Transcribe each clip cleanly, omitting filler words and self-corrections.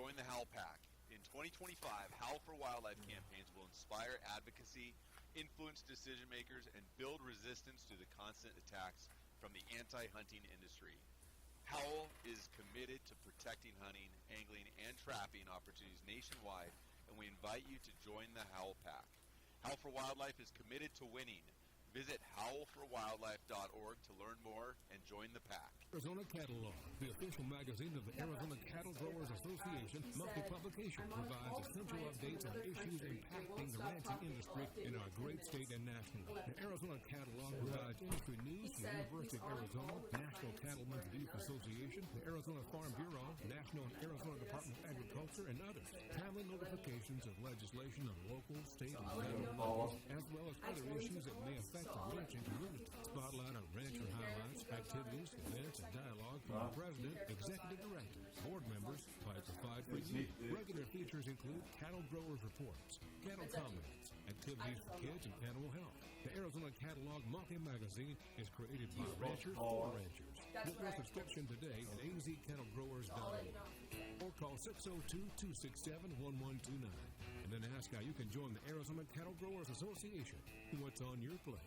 join the Howl Pack. In 2025, Howl for Wildlife campaigns will inspire advocacy, influence decision makers, and build resistance to the constant attacks from the anti-hunting industry. Howl is committed to protecting hunting, angling, and trapping opportunities nationwide, and we invite you to join the Howl Pack. Howl for Wildlife is committed to winning. Visit howlforwildlife.org to learn more and join the pack. Arizona Catalog, the official magazine of the Arizona Cattle Growers Association, monthly publication provides essential updates on issues impacting the ranching industry in our great state and nationally. The Arizona Catalog provides industry news from the University of Arizona, National Cattlemen's Beef Association, the Arizona Farm Bureau, National and Arizona Department of Agriculture, and others. Timely notifications of legislation on local, state, and federal levels, as well as other issues that may affect the ranching community. Spotlight on rancher highlights, activities, events, and dialogue from the president, executive director, board members, classified for you. Regular features include cattle growers reports, cattle comments, activities for kids, and animal health. The Arizona Catalog monthly magazine is created by ranchers for ranchers. Book your subscription today at azcattlegrowers.org or call 602-267-1129 and then ask how you can join the Arizona Cattle Growers Association. What's on your plate?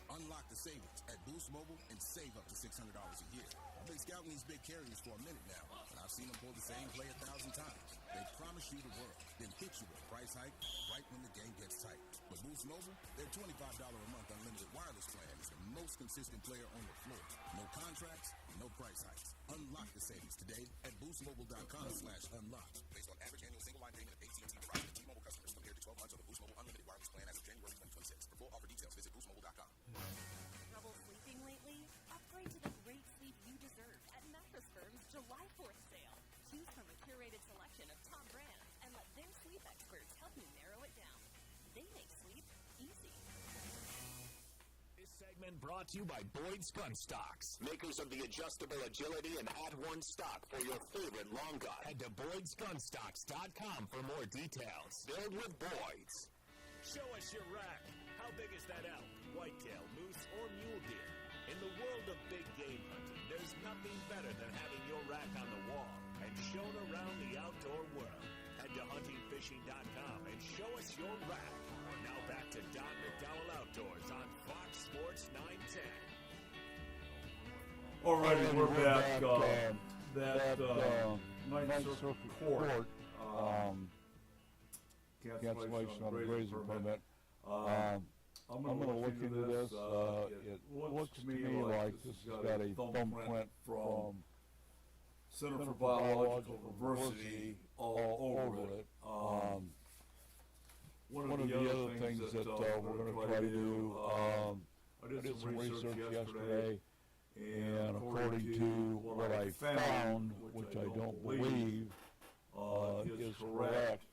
Unlock the savings at Boost Mobile and save up to $600 a year. I've been scouting these big carriers for a minute now, and I've seen them pull the same play 1,000 times. They promise you the world, then hit you with a price hike right when the game gets tight. With Boost Mobile, their $25 a month unlimited wireless plan is the most consistent player on the floor. No contracts, no price hikes. Unlock the savings today at boostmobile.com/unlock. Based on average annual single line payment of AT&T Verizon and T-Mobile customers compared to 12 months of the Boost Mobile unlimited wireless plan as of January 2026. For full offer details, visit boostmobile.com. Trouble sleeping lately? Upgrade to the great sleep you deserve at Mattress Firm's July 4th sale. Choose from a curated selection of top brands and let their sleep experts help you narrow it down. They make sleep easy. This segment brought to you by Boyd's Gun Stocks, makers of the adjustable agility and at-one stock for your favorite long gun. Head to Boyd'sGunstocks.com for more details. Build with Boyd's. Show us your rack. How big is that elk, whitetail, moose, or mule deer? In the world of big game hunting, there's nothing better than having your rack on the wall and shown around the outdoor world. Head to huntingfishing.com and show us your rack. Now back to Don McDowell Outdoors on Fox Sports 910. Alrighty, we're back. Ninth Circuit Court cancellation on the grazing permit. I'm going to look into this. It looks to me like this has got a thumbprint from Center for Biological Diversity all over it. One of the other things that we're going to try to do, I did some research yesterday, and according to what I found, which I don't believe is correct,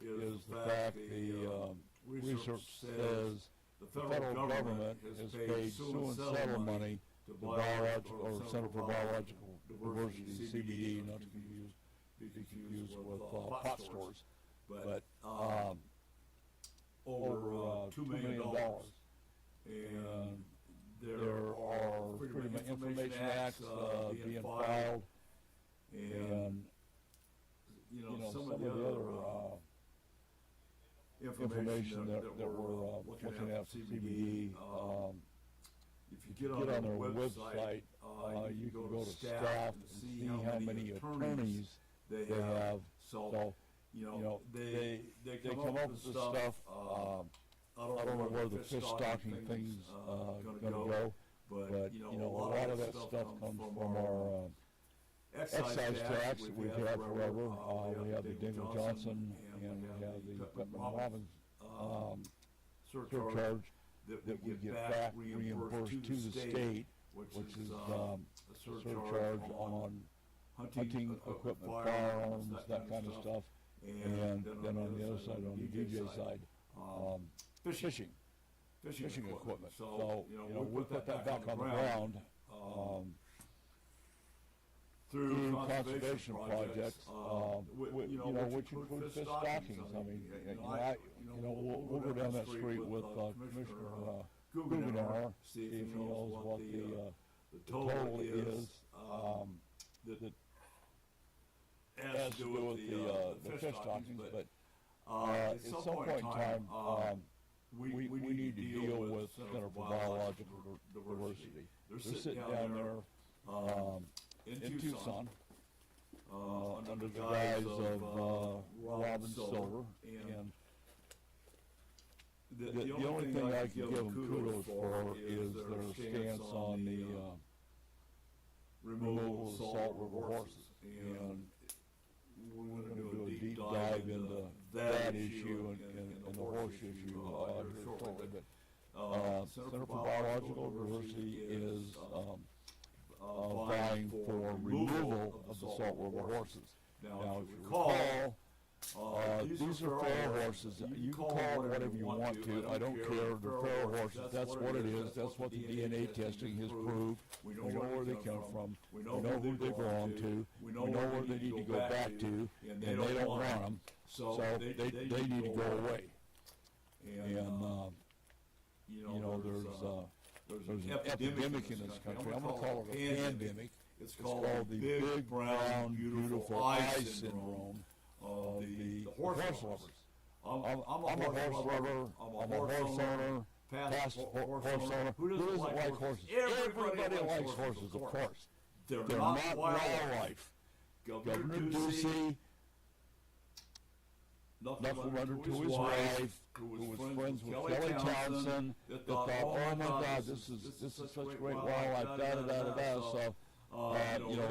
is the fact the research says the federal government has paid sue and settle money to biological or Center for Biological Diversity, CBD, not to be confused with pot stores, but over $2 million. And there are Freedom of Information Acts being filed, and some of the other information that we're looking at for CBD. If you get on their website, you can go to staff and see how many attorneys they have. So they come up with this stuff. I don't know where the fish stocking thing's going to go, but a lot of that stuff comes from our excise tax that we've had forever. We have the Daniel Johnson and we have the Putnam Robbins surcharge that we get back reimbursed to the state, which is a surcharge on hunting equipment, firearms, that kind of stuff. And then on the other side, on the DJ side, fishing equipment. So we put that back on the ground through conservation projects, which includes fish stockings. I mean, we'll go down that street with Commissioner Guggenauer, see if he knows what the total is. has to do with the fish stockings, but at some point in time, we need to deal with Center for Biological Diversity. They're sitting down there in Tucson under the guise of Robin Silver, and the only thing I can give them kudos for is their stance on the removal of salt river horses. And we're going to do a deep dive into that issue and the horse issue here shortly. But Center for Biological Diversity is vying for removal of the salt river horses. Now, if you recall, these are feral horses. You can call it whatever you want to. I don't care. They're feral horses. That's what it is. That's what the DNA testing has proved. We know where they come from. We know who they belong to. We know where they need to go back to, and they don't want them. So they need to go away. And there's an epidemic in this country. I'm going to call it a pandemic. It's called the big brown beautiful eye syndrome of the horse lovers. I'm a horse lover. I'm a horse owner. Past horse owner. Who doesn't like horses? Everybody likes horses, of course. They're not wildlife. Governor Ducey, knuckle under to his wife, who was friends with Kelly Thompson, that thought, oh my God, this is such great wildlife, da-da-da-da-da. So,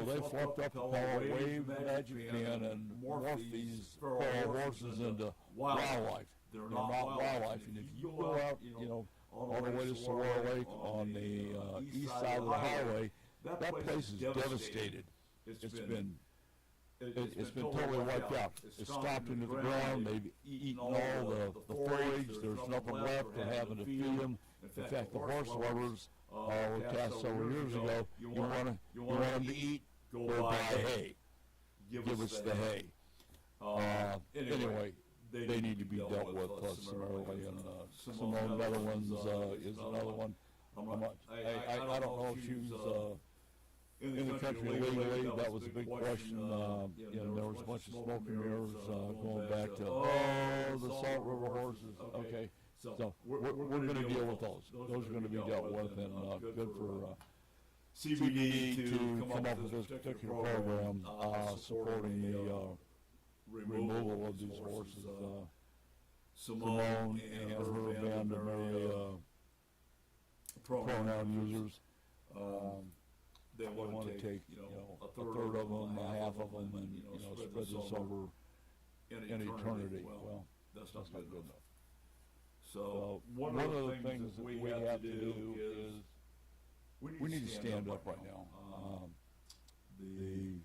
they flipped up the ball, waved the magic pen, and morphed these feral horses into wildlife. They're not wildlife. And if you go out, all the way to Saguaro Lake on the east side of the highway, that place is devastated. It's been totally wiped out. It's stopped into the ground. They've eaten all the forage. There's nothing left. They're having to feed them. In fact, the horse lovers, we passed several years ago, you want them to eat, go buy hay. Give us the hay. Anyway, they need to be dealt with summarily. And Simone Netherlands is another one. I don't know if she was in the country legally. That was a big question. There was a bunch of smoke and mirrors going back to, the Salt River horses. Okay. So we're going to deal with those. Those are going to be dealt with, and good for CBD to come up with this particular program supporting the removal of these horses. Simone and her band of merry pronoun users, they want to take a third of them, a half of them, and spread this over an eternity. Well, that's not good enough. So one of the things that we have to do is we need to stand up right now. The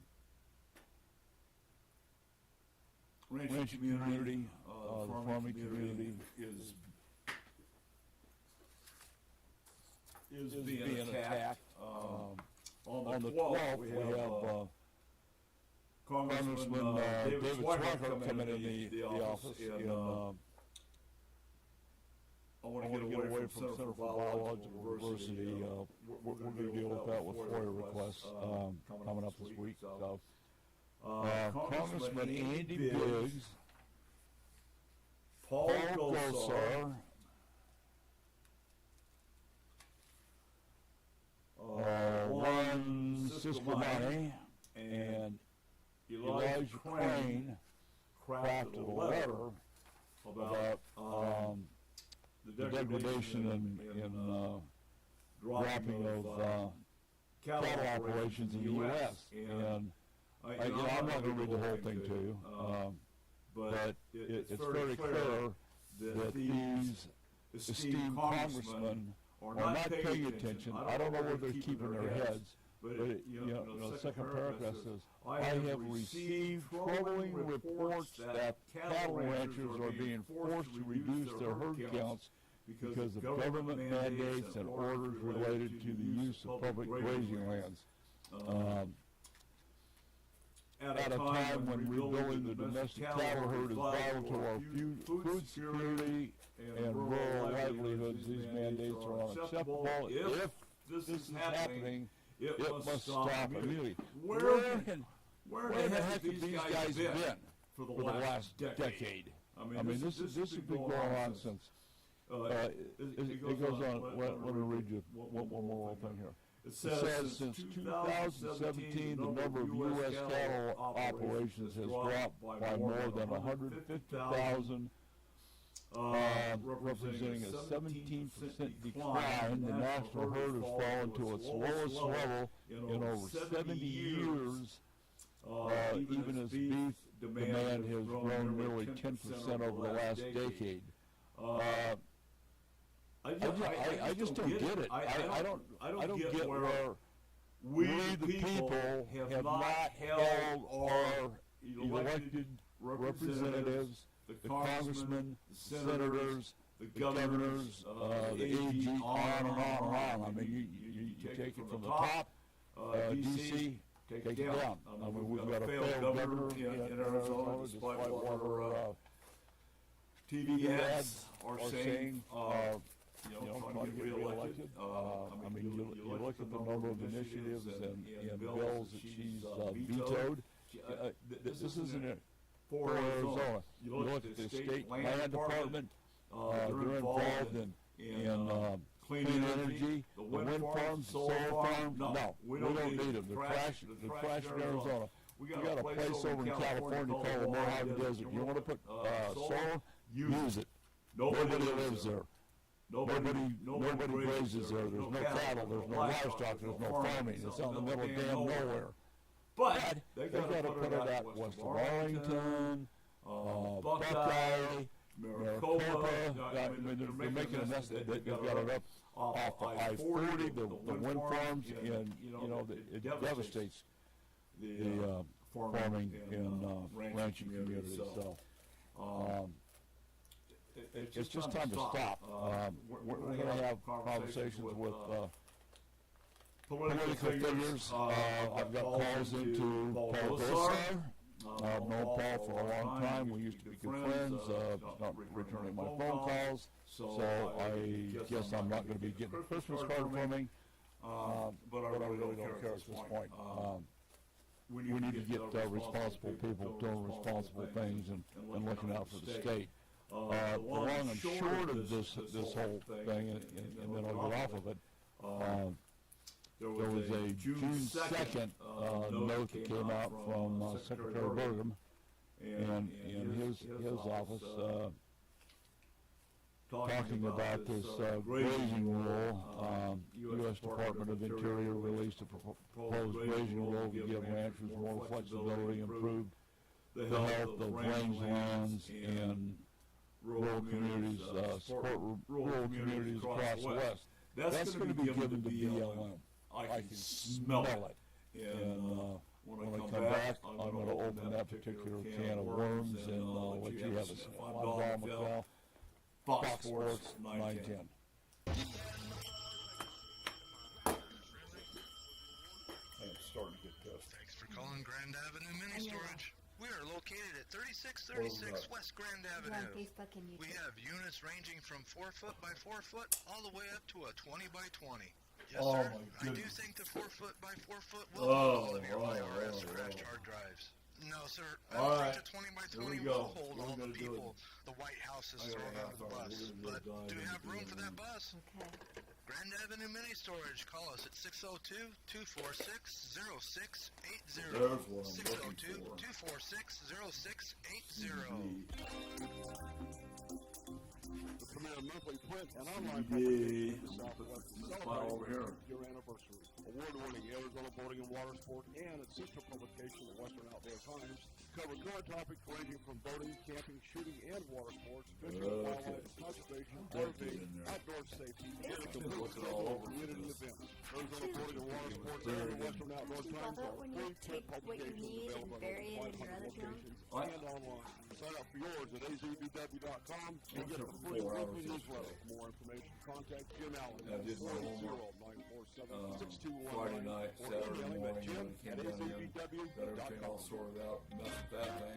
ranch community, the farming community is being attacked. On the 12th, we have Congressman David Swiker coming in the office, and I want to get away from Center for Biological Diversity. We're going to deal with that with FOIA requests coming up this week. So, Congressman Andy Biggs, Paul Gosar, Juan Ciscomani, and Elijah Crane crafted a letter about the degradation and dropping of cattle operations in the U.S. And I'm not going to read the whole thing to you, but it's very clear that these esteemed congressmen are not paying attention. I don't know where they're keeping their heads, but the second paragraph says, I have received troubling reports that cattle ranchers are being forced to reduce their herd counts because of government mandates and orders related to the use of public grazing lands. At a time when rebuilding the domestic cattle herd is vital to our food security and rural livelihoods, these mandates are unacceptable. If this is happening, it must stop immediately. Where where the heck have these guys been for the last decade? I mean, this has been going on since. It goes on. Let me read you one more thing here. It says since 2017, the number of U.S. cattle operations has dropped by more than 150,000, representing a 17% decline. The national herd has fallen to its lowest level in over 70 years, even as beef demand has grown nearly 10% over the last decade. I just don't get it. I don't get where we the people have not held our elected representatives, the congressmen, the senators, the governors, the AG, on and on and on. I mean, you take it from the top, D.C., take it down. I mean, we've got a failed governor in Arizona, despite what TV ads are saying. Trying to get reelected. I mean, you look at the number of initiatives and bills that she's vetoed. This isn't it for Arizona. You look at the state land department. They're involved in clean energy. The wind farms, solar farms. No, we don't need them. They're crashing Arizona. We got a place over in California called the Mojave Desert. You want to put solar? Use it. Nobody lives there. Nobody grazes there. There's no cattle. There's no livestock. There's no farming. It's out in the middle of damn nowhere. But they got to put it at Western Arlington, Buckeye, Maricopa. They're making a mess. They've got it up off of I-40, the wind farms, and it devastates the farming and ranching community. So. It's just time to stop. We're going to have conversations with political figures. I've got calls into Paul Gosar. I've known Paul for a long time. We used to be good friends. He's not returning my phone calls, so I guess I'm not going to be getting a Christmas card from him. But I really don't care at this point. We need to get responsible people doing responsible things and looking out for the state. The long and short of this whole thing, and then I'll get off of it, there was a June 2nd note that came out from Secretary Burgum and his office talking about this grazing rule. U.S. Department of Interior released a proposed grazing rule to give ranchers more flexibility, improve the health of rangelands, and rural communities, support rural communities across the West. That's going to be given to BLM. I can smell it. And when I come back, I'm going to open that particular can of worms and let you have a sip. I'm Don McCall, Fox Sports 910. I'm starting to get pissed. Thanks for calling Grand Avenue Mini Storage. We are located at 3636 West Grand Avenue. Facebook and YouTube. We have units ranging from 4 foot by 4 foot all the way up to a 20 by 20. Yes, sir. I do think the 4 foot by 4 foot will hold all of your IRS crashed hard drives. No, sir. I don't think the 20 by 20 will hold all the people the White House is throwing under the bus. But do you have room for that bus? Okay. Grand Avenue Mini Storage. Call us at 602-246-0680. 602-246-0680. The premier monthly print and online publication of the Southwest celebrates your anniversary. Award-winning Arizona Boating and Water Sport and its sister publication, the Western Outdoor Times, cover current topics ranging from boating, camping, shooting, and water sports, fishing, wildlife, conservation, RVing, outdoor safety, and a complete schedule of community events. Arizona Boating and Water Sports and the Western Outdoor Times are free print publications available at 500 locations and online. Sign up for yours at azbw.com and get a free weekly newsletter. For more information, contact Jim Allen at 480-947-6219 Friday night, or Saturday email him morning, at Jim when at he came down here, got everything all azbw.com. sorted out, messed with that thing.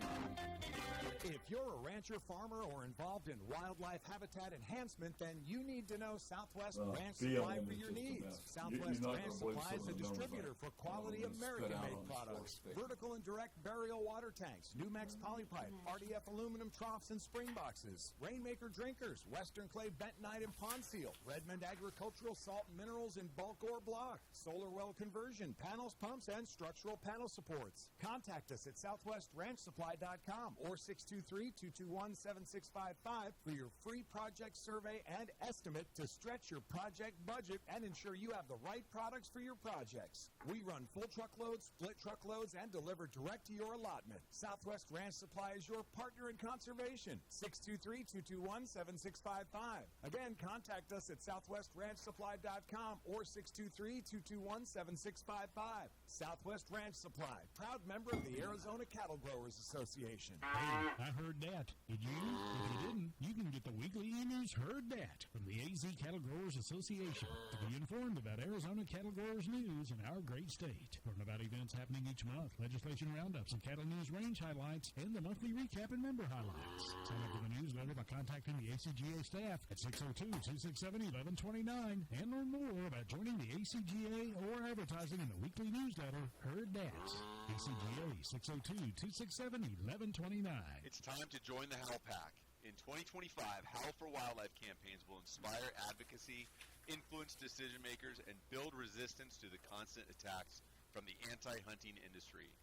If you're a rancher, farmer, or involved in wildlife habitat enhancement, then you need to know Southwest Ranch Supply for your needs. Southwest Ranch Supply is a distributor for quality American-made products, vertical and direct burial water tanks, Numex polypipe, RDF aluminum troughs and spring boxes, Rainmaker drinkers, Western Clay bentonite and pond seal, Redmond agricultural salt and minerals in bulk or block, solar well conversion, panels, pumps, and structural panel supports. Contact us at southwestranchsupply.com or 623-221-7655 for your free project survey and estimate to stretch your project budget and ensure you have the right products for your projects. We run full truckloads, split truckloads, and deliver direct to your allotment. Southwest Ranch Supply is your partner in conservation. 623-221-7655. Again, contact us at southwestranchsupply.com or 623-221-7655. Southwest Ranch Supply, proud member of the Arizona Cattle Growers Association. Hey, I heard that. Did you? If you didn't, you can get the weekly e-news Heard That from the AZ Cattle Growers Association to be informed about Arizona cattle growers news in our great state. Learn about events happening each month, legislation roundups and cattle news range highlights, and the monthly recap and member highlights. Sign up for the newsletter by contacting the ACGA staff at 602-267-1129 and learn more about joining the ACGA or advertising in the weekly newsletter Heard That. ACGA 602-267-1129. It's time to join the Howl Pack. In 2025, Howl for Wildlife campaigns will inspire advocacy, influence decision makers, and build resistance to the constant attacks from the anti-hunting industry.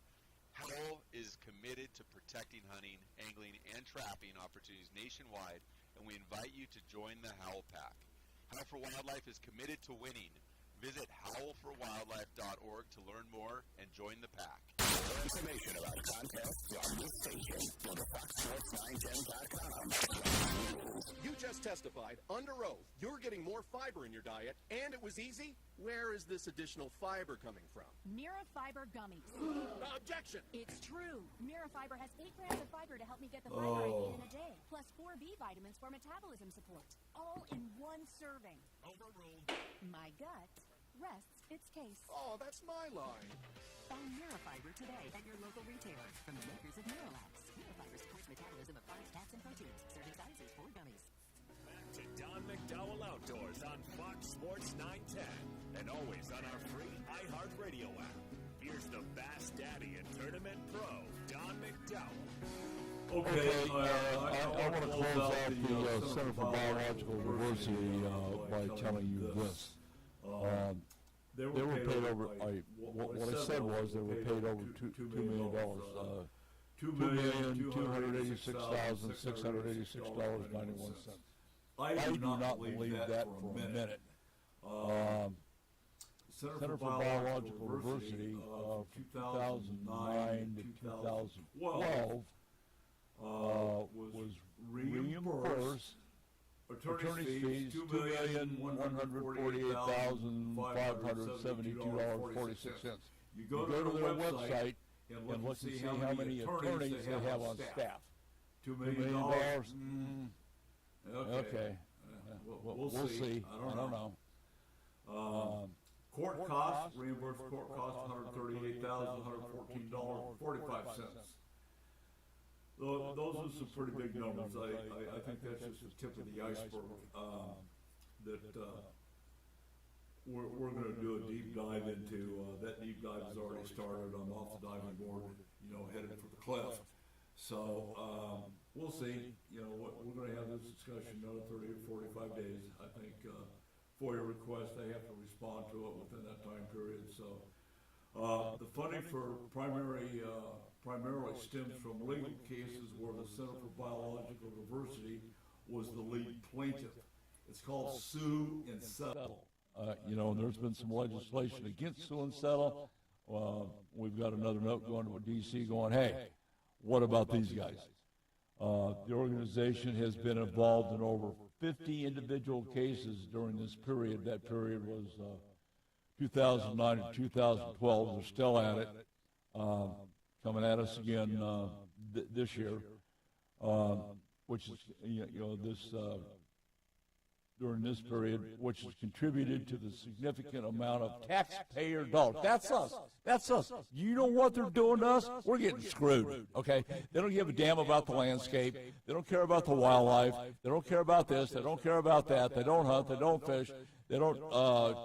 Howl is committed to protecting hunting, angling, and trapping opportunities nationwide, and we invite you to join the Howl Pack. Howl for Wildlife is committed to winning. Visit howlforwildlife.org to learn more and join the pack. For information about contests on this station, go to foxsports910.com. You just testified under oath you're getting more fiber in your diet, and it was easy? Where is this additional fiber coming from? Mira Fiber Gummies. Objection! It's true. Mira Fiber has 8 grams of fiber to help me get the fiber I need in a day, plus 4 B vitamins for metabolism support, all in one serving. Overruled. My gut rests its case. Oh, that's my line. Find Mira Fiber today at your local retailer from the makers of Miralax. Mira Fiber supports metabolism of carbs, fats, and proteins. Serving sizes 4 gummies. Back to Don McDowell Outdoors on Fox Sports 910 and always on our free iHeartRadio app. Here's the Bass Daddy and Tournament Pro, Don McDowell. Okay, I want to close out the Center for Biological Diversity by telling you this. They were paid over, what I said was they were paid over $2 million. $2,286,686.91. I do not believe that for a minute. Center for Biological Diversity from 2009 to 2012 was reimbursed attorney's fees $2,148,572.46. You go to their website and look and see how many attorneys they have on staff. $2 million? Okay. We'll see. I don't know. Court costs, reimbursed court costs, $138,114.45. Those are some pretty big numbers. I think that's just the tip of the iceberg. We're going to do a deep dive into. That deep dive has already started. I'm off the diving board, headed for the cliff. So we'll see. We're going to have this discussion another 30 or 45 days. I think FOIA requests, they have to respond to it within that time period. So the funding for primarily stems from legal cases where the Center for Biological Diversity was the lead plaintiff. It's called Sue and Settle. There's been some legislation against Sue and Settle. We've got another note going to D.C. going, hey, what about these guys? The organization has been involved in over 50 individual cases during this period. That period was 2009 to 2012. They're still at it. Coming at us again this year, which is, during this period, which has contributed to the significant amount of taxpayer dollars. That's us. That's us. You know what they're doing to us? We're getting screwed, okay? They don't give a damn about the landscape. They don't care about the wildlife. They don't care about this. They don't care about that. They don't hunt. They don't fish. They don't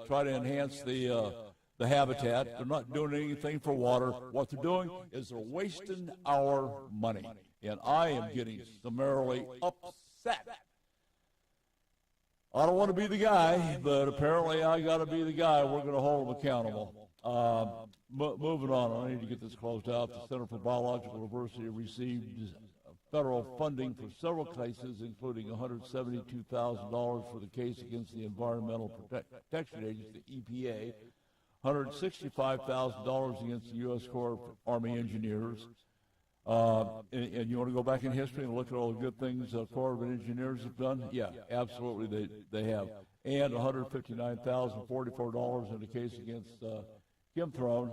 try to enhance the the habitat. They're not doing anything for water. What they're doing is they're wasting our money. And I am getting summarily upset. I don't want to be the guy, but apparently I got to be the guy. We're going to hold them accountable. Moving on, I need to get this closed out. The Center for Biological Diversity received federal funding for several cases, including $172,000 for the case against the Environmental Protection Agency, EPA, $165,000 against the U.S. Corps of Army Engineers. And you want to go back in history and look at all the good things the Corps of Engineers have done? Yeah, absolutely they have. And $159,044 in the case against Chemthrone.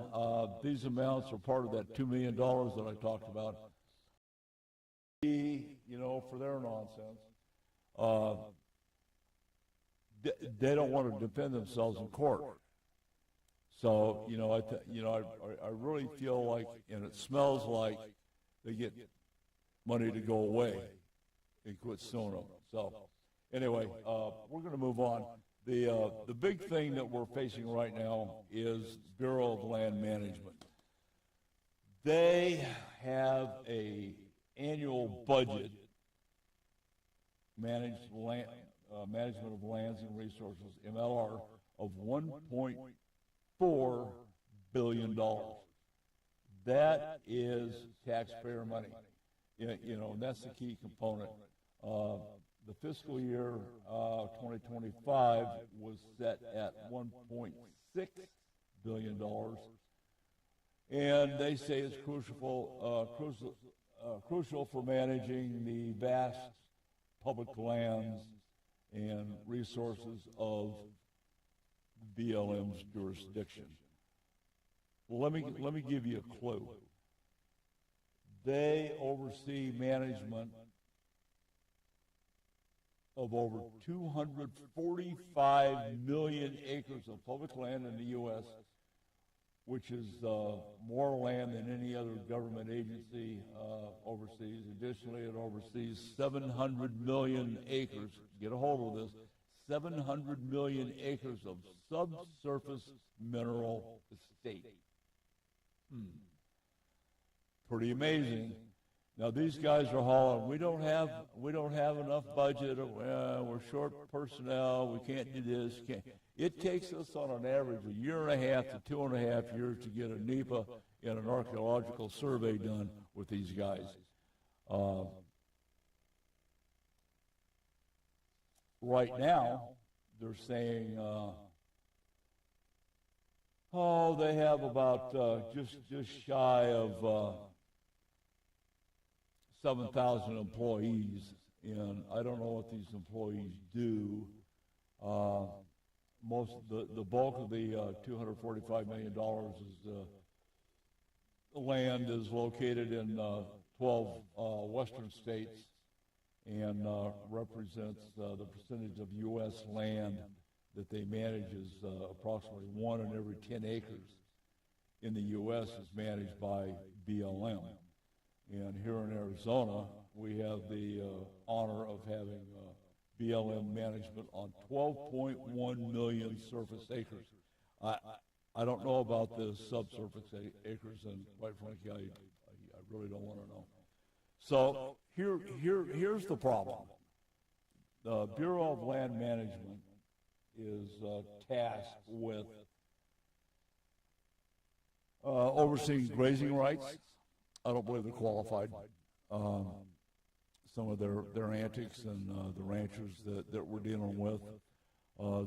These amounts are part of that $2 million that I talked about. For their nonsense. They don't want to defend themselves in court. So, I really feel like, and it smells like, they get money to go away and quit suing them. So, anyway, we're going to move on. The big thing that we're facing right now is Bureau of Land Management. They have a annual budget, management of lands and resources, MLR, of $1.4 billion. That is taxpayer money, and that's the key component. The fiscal year 2025 was set at $1.6 billion, and they say it's crucial for managing the vast public lands and resources of BLM's jurisdiction. Well, let me give you a clue. They oversee management of over 245 million acres of public land in the U.S., which is more land than any other government agency overseas. Additionally, it oversees 700 million acres. Get a hold of this. 700 million acres of subsurface mineral estate. Pretty amazing. Now these guys are hauling. We don't have enough budget. We're short personnel. We can't do this. It takes us on an average a year and a half to 2.5 years to get a NEPA and an archaeological survey done with these guys. Right now, they're saying, they have about just shy of 7,000 employees, and I don't know what these employees do. The bulk of the $245 million is the land is located in 12 western states and represents the percentage of U.S. land that they manage is approximately 1 in every 10 acres in the U.S. is managed by BLM. And here in Arizona, we have the honor of having BLM management on 12.1 million surface acres. I don't know about the subsurface acres, and quite frankly, I really don't want to know. So here's the problem. The Bureau of Land Management is tasked with overseeing grazing rights. I don't believe they're qualified. Some of their antics and the ranchers that we're dealing with.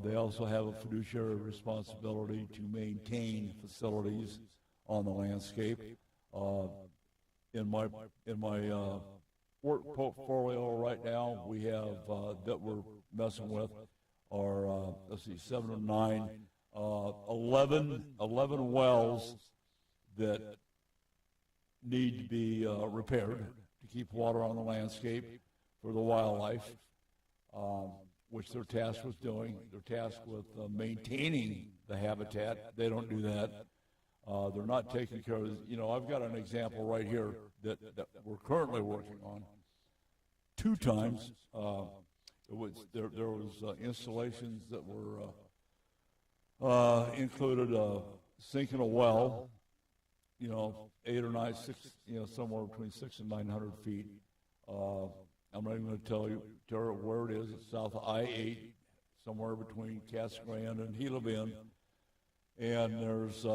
They also have a fiduciary responsibility to maintain facilities on the landscape. In my work portfolio right now, we have that we're messing with are 7 or 9, 11 wells that need to be repaired to keep water on the landscape for the wildlife, which they're tasked with doing. They're tasked with maintaining the habitat. They don't do that. They're not taking care of this. I've got an example right here that we're currently working on. 2 times, there was installations that were included sinking a well, 8 or 9, 6, somewhere between 600 and 900 feet. I'm not even going to tell you where it is. It's south of I-8, somewhere between Casa Grande and Gila Bend. And there's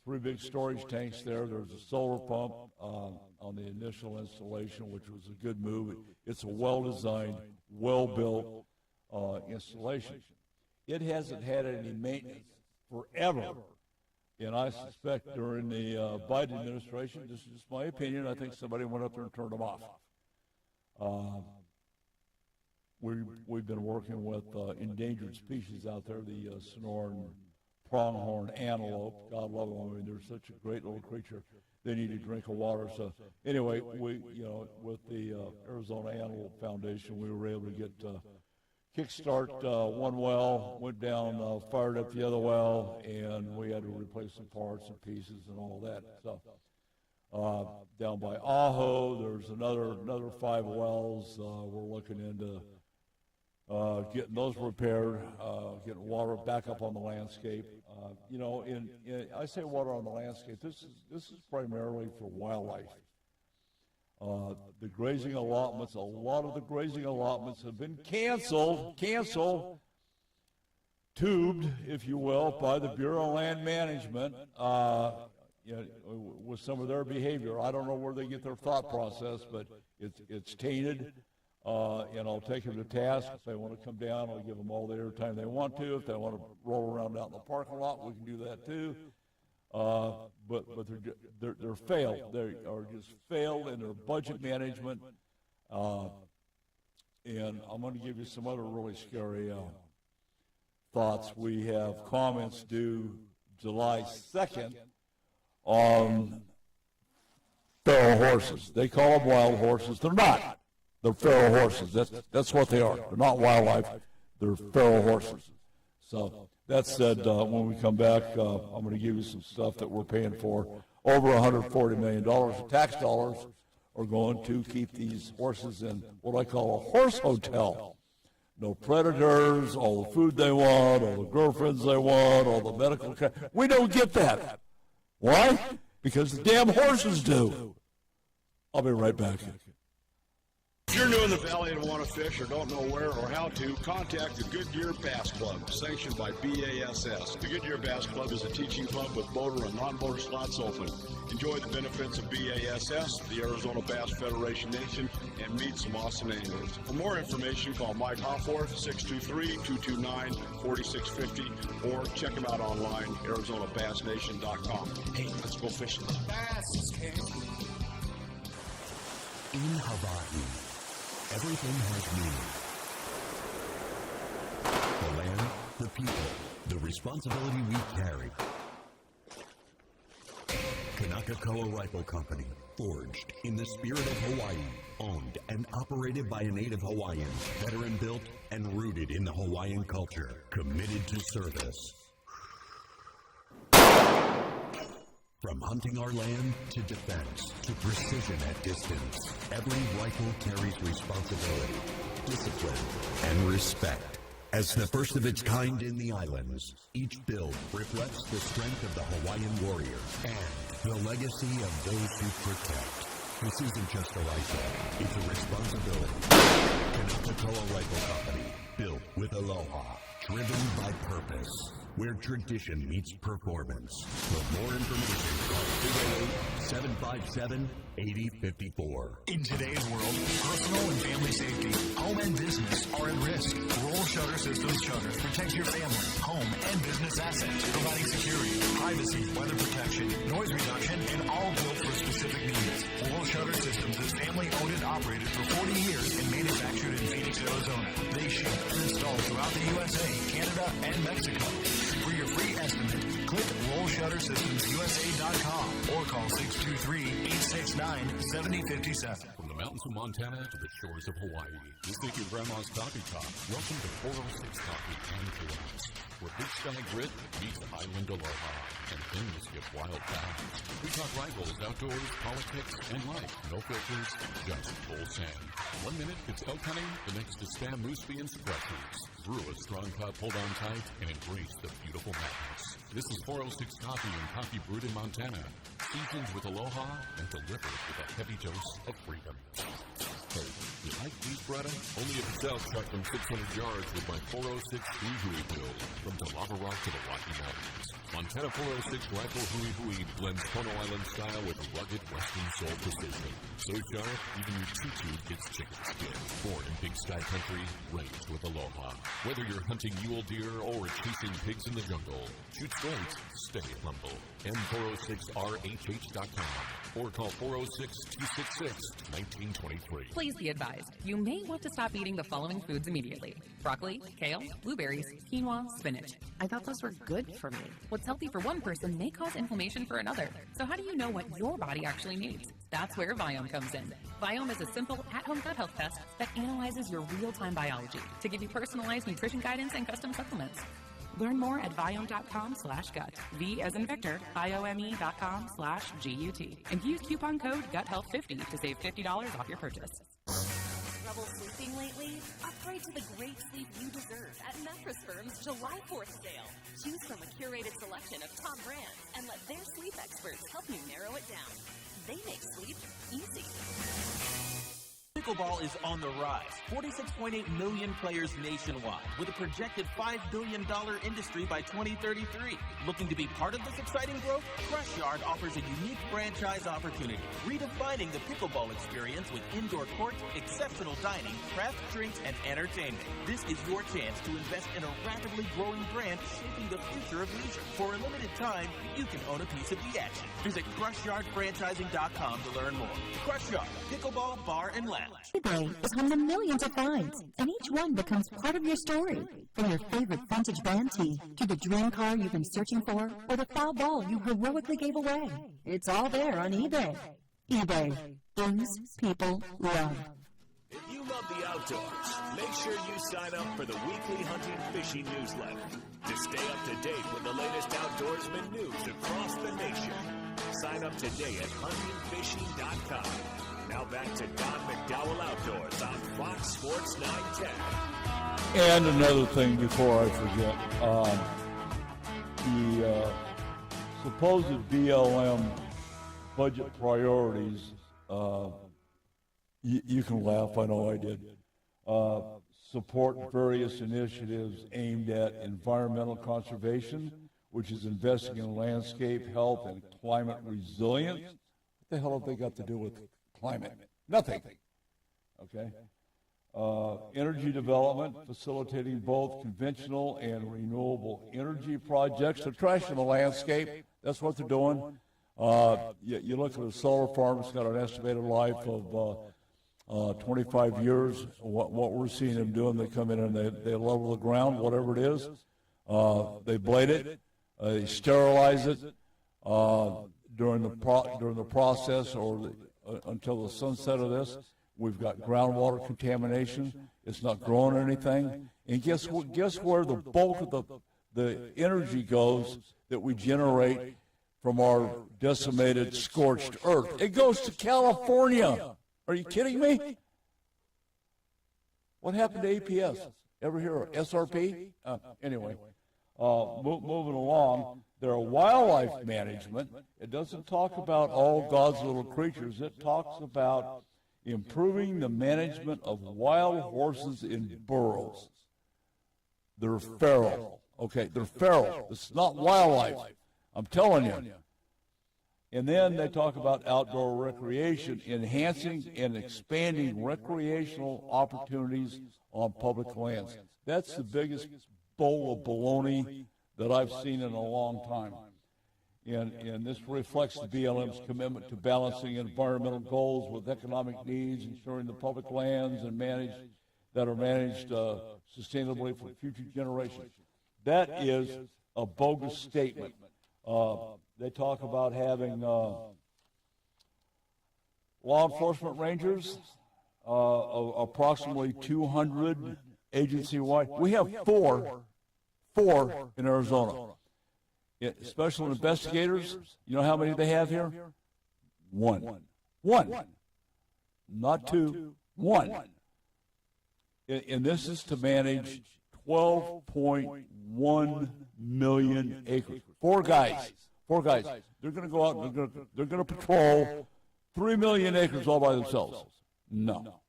3 big storage tanks there. There's a solar pump on the initial installation, which was a good move. It's a well-designed, well-built installation. It hasn't had any maintenance forever. And I suspect during the Biden administration, this is just my opinion, I think somebody went up there and turned them off. We've been working with endangered species out there, the Sonoran pronghorn antelope. God love them. I mean, they're such a great little creature. They need to drink of water. So anyway, we, with the Arizona Antelope Foundation, we were able to get kickstart one well, went down, fired up the other well, and we had to replace some parts and pieces and all that. So down by Ajo, there's another 5 wells. We're looking into getting those repaired, getting water back up on the landscape. I say water on the landscape. This is primarily for wildlife. The grazing allotments, a lot of the grazing allotments have been canceled, tubed, if you will, by the Bureau of Land Management with some of their behavior. I don't know where they get their thought process, but it's tainted. And I'll take them to task. If they want to come down, I'll give them all the airtime they want to. If they want to roll around out in the parking lot, we can do that too. But they're failed. They are just failed in their budget management. And I'm going to give you some other really scary thoughts. We have comments due July 2nd on feral horses. They call them wild horses. They're not. They're feral horses. That's what they are. They're not wildlife. They're feral horses. So that said, when we come back, I'm going to give you some stuff that we're paying for. Over $140 million of tax dollars are going to keep these horses in what I call a horse hotel. No predators, all the food they want, all the girlfriends they want, all the medical care. We don't get that. Why? Because the damn horses do. I'll be right back. If you're new in the valley and want to fish or don't know where or how to, contact the Goodyear Bass Club, sanctioned by BASS. The Goodyear Bass Club is a teaching club with motor and non-motor slots open. Enjoy the benefits of BASS, the Arizona Bass Federation Nation, and meet some awesome anglers. For more information, call Mike Hofforth, 623-229-4650, or check him out online, ArizonaBassNation.com. Hey, let's go fishing. Bass is king. In Hawaii, everything has meaning. The land, the people, the responsibility we carry. Kanakakoa Rifle Company, forged in the spirit of Hawaii, owned and operated by a native Hawaiian, veteran-built and rooted in the Hawaiian culture, committed to service. From hunting our land to defense to precision at distance, every rifle carries responsibility, discipline, and respect. As the first of its kind in the islands, each build reflects the strength of the Hawaiian warrior and the legacy of those who protect. This isn't just a rifle, it's a responsibility. Kanakakoa Rifle Company, built with aloha, driven by purpose. Where tradition meets performance. For more information, call 208-757-8054. In today's world, personal and family safety, home and business are at risk. Roll Shutter Systems shutters protect your family, home, and business assets, providing security, privacy, weather protection, noise reduction, and all built for specific needs. Roll Shutter Systems is family owned and operated for 40 years and manufactured in Phoenix, Arizona. They ship and install throughout the USA, Canada, and Mexico. For your free estimate, click RollShutterSystemsUSA.com. or call 623-869-7057. From the mountains of Montana to the shores of Hawaii, we think your grandma's coffee talk. Welcome to 406 Coffee and Chaos, where Big Sky Grit meets Island Aloha, and things get wild fast. We talk rivals, outdoors, politics, and life. No filters, just full send. 1 minute, it's elk hunting. The next is spam moose-bee and suppressors. Brew a strong cup, hold on tight, and embrace the beautiful madness. This is 406 Coffee and coffee brewed in Montana, seasoned with aloha and delivered with a heavy dose of freedom. Hey, you like beef bretta? Only at the South Truck from 600 yards with my 406 Hui Bill. From the Lava Rock to the Rocky Mountains, Montana 406 Rifle Hui blends Tono Island style with rugged Western soul precision. So sharp, even your tutu gets chicken skin. Born in Big Sky Country, raised with aloha. Whether you're hunting mule deer or chasing pigs in the jungle, shoot straight, stay humble. M406RHH.com or call 406-266-1923. Please be advised, you may want to stop eating the following foods immediately: broccoli, kale, blueberries, quinoa, spinach. I thought those were good for me. What's healthy for one person may cause inflammation for another. So how do you know what your body actually needs? That's where Viome comes in. Viome is a simple, at-home gut health test that analyzes your real-time biology to give you personalized nutrition guidance and custom supplements. Learn more at Viome.com/gut. V as in Victor, Viome.com/GUT. And use coupon code GUTHEALTH50 to save $50 off your purchase. Trouble sleeping lately? Upgrade to the great sleep you deserve at Mattress Firm's July 4th sale. Choose from a curated selection of top brands and let their sleep experts help you narrow it down. They make sleep easy. Pickleball is on the rise. 46.8 million players nationwide, with a projected $5 billion industry by 2033. Looking to be part of this exciting growth? Crush Yard offers a unique franchise opportunity, redefining the pickleball experience with indoor courts, exceptional dining, craft drinks, and entertainment. This is your chance to invest in a rapidly growing brand shaping the future of leisure. For a limited time, you can own a piece of the action. Visit CrushYardFranchising.com to learn more. Crush Yard, pickleball, bar, and lounge. eBay is home to millions of finds, and each one becomes part of your story. From your favorite vintage band tee, to the dream car you've been searching for, or the foul ball you heroically gave away. It's all there on eBay. eBay. Things people love. If you love the outdoors, make sure you sign up for the weekly hunting fishing newsletter to stay up to date with the latest outdoorsman news across the nation. Sign up today at huntingfishing.com. Now back to Don McDowell Outdoors on Fox Sports 910. And another thing before I forget, the supposed BLM budget priorities, you can laugh, I know I did, support various initiatives aimed at environmental conservation, which is investing in landscape health and climate resilience. What the hell have they got to do with climate? Nothing. Okay. Energy development, facilitating both conventional and renewable energy projects. They're trashing the landscape. That's what they're doing. You look at a solar farm, it's got an estimated life of 25 years. What we're seeing them doing, they come in and they level the ground, whatever it is. They blade it. They sterilize it during the process or until the sunset of this. We've got groundwater contamination. It's not growing anything. And guess where the bulk of the energy goes that we generate from our decimated, scorched earth? It goes to California. Are you kidding me? What happened to APS? Ever hear of SRP? Anyway, moving along, there are wildlife management. It doesn't talk about all God's little creatures. It talks about improving the management of wild horses in burrows. They're feral. Okay, they're feral. It's not wildlife. I'm telling you. And then they talk about outdoor recreation, enhancing and expanding recreational opportunities on public lands. That's the biggest bowl of baloney that I've seen in a long time. And this reflects the BLM's commitment to balancing environmental goals with economic needs, ensuring the public lands are managed sustainably for future generations. That is a bogus statement. they talk about having law enforcement rangers, approximately 200 agency-wide. We have four in Arizona. Special investigators, you know how many they have here? One. Not two, one. And this is to manage 12.1 million acres. Four guys. They're going to go out and they're going to patrol 3 million acres all by themselves. No,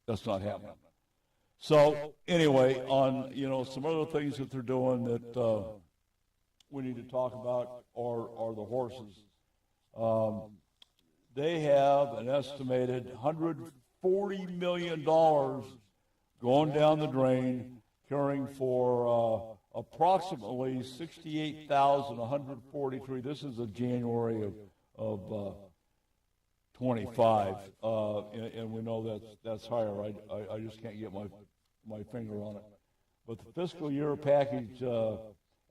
that's not happening. So anyway, on some other things that they're doing that we need to talk about are the horses. They have an estimated $140 million going down the drain, caring for approximately 68,143. This is a January of 25, and we know that's higher. I just can't get my finger on it. But the fiscal year package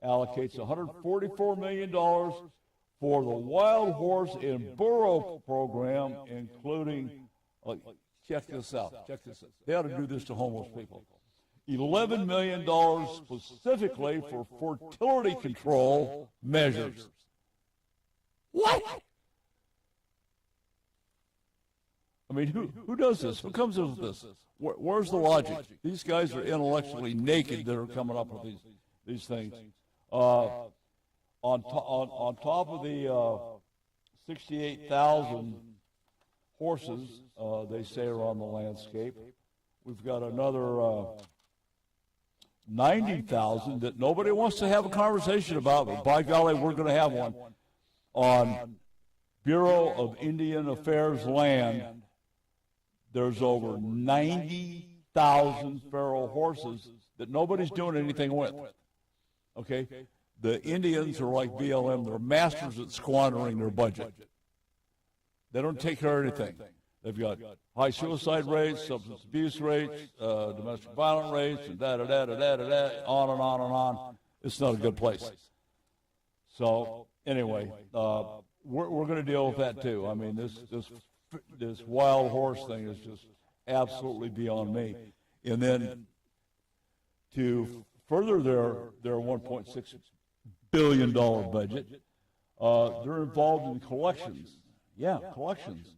allocates $144 million for the wild horse and burro program, including, check this out. They ought to do this to homeless people. $11 million specifically for fertility control measures. What? I mean, who does this? Who comes up with this? Where's the logic? These guys are intellectually naked that are coming up with these things. On top of the 68,000 horses they say are on the landscape, we've got another 90,000 that nobody wants to have a conversation about, but by golly, we're going to have one on Bureau of Indian Affairs land. There's over 90,000 feral horses that nobody's doing anything with. Okay? The Indians are like BLM. They're masters at squandering their budget. They don't take care of anything. They've got high suicide rates, substance abuse rates, domestic violence rates, and on and on and on. It's not a good place. So anyway, we're going to deal with that too. I mean, this wild horse thing is just absolutely beyond me. And then to further their $1.6 billion budget, they're involved in collections. Yeah, collections.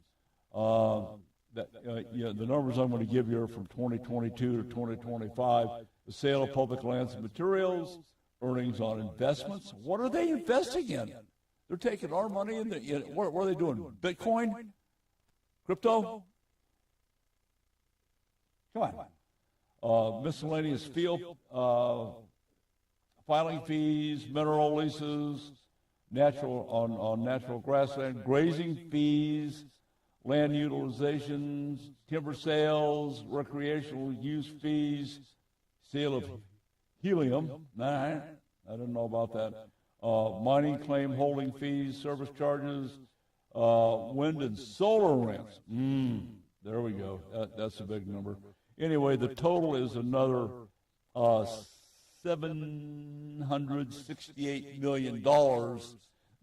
The numbers I'm going to give you are from 2022 to 2025. The sale of public lands and materials, earnings on investments. What are they investing in? They're taking our money and what are they doing? Bitcoin? Crypto? Come on. Miscellaneous field filing fees, mineral leases, on natural grassland, grazing fees, land utilizations, timber sales, recreational use fees, sale of helium. I didn't know about that. Mining claim holding fees, service charges, wind and solar rents. There we go. That's a big number. Anyway, the total is another $768 million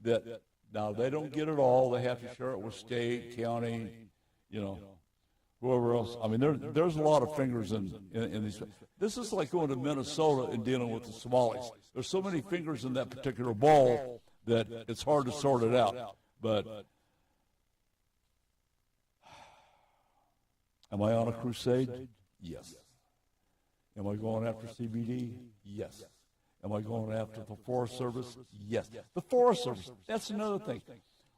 that, now they don't get it all. They have to share it with state, county, whoever else. I mean, there's a lot of fingers in these. This is like going to Minnesota and dealing with the Somalis. There's so many fingers in that particular ball that it's hard to sort it out. But am I on a crusade? Yes. Am I going after CBD? Yes. Am I going after the Forest Service? Yes. The Forest Service, that's another thing.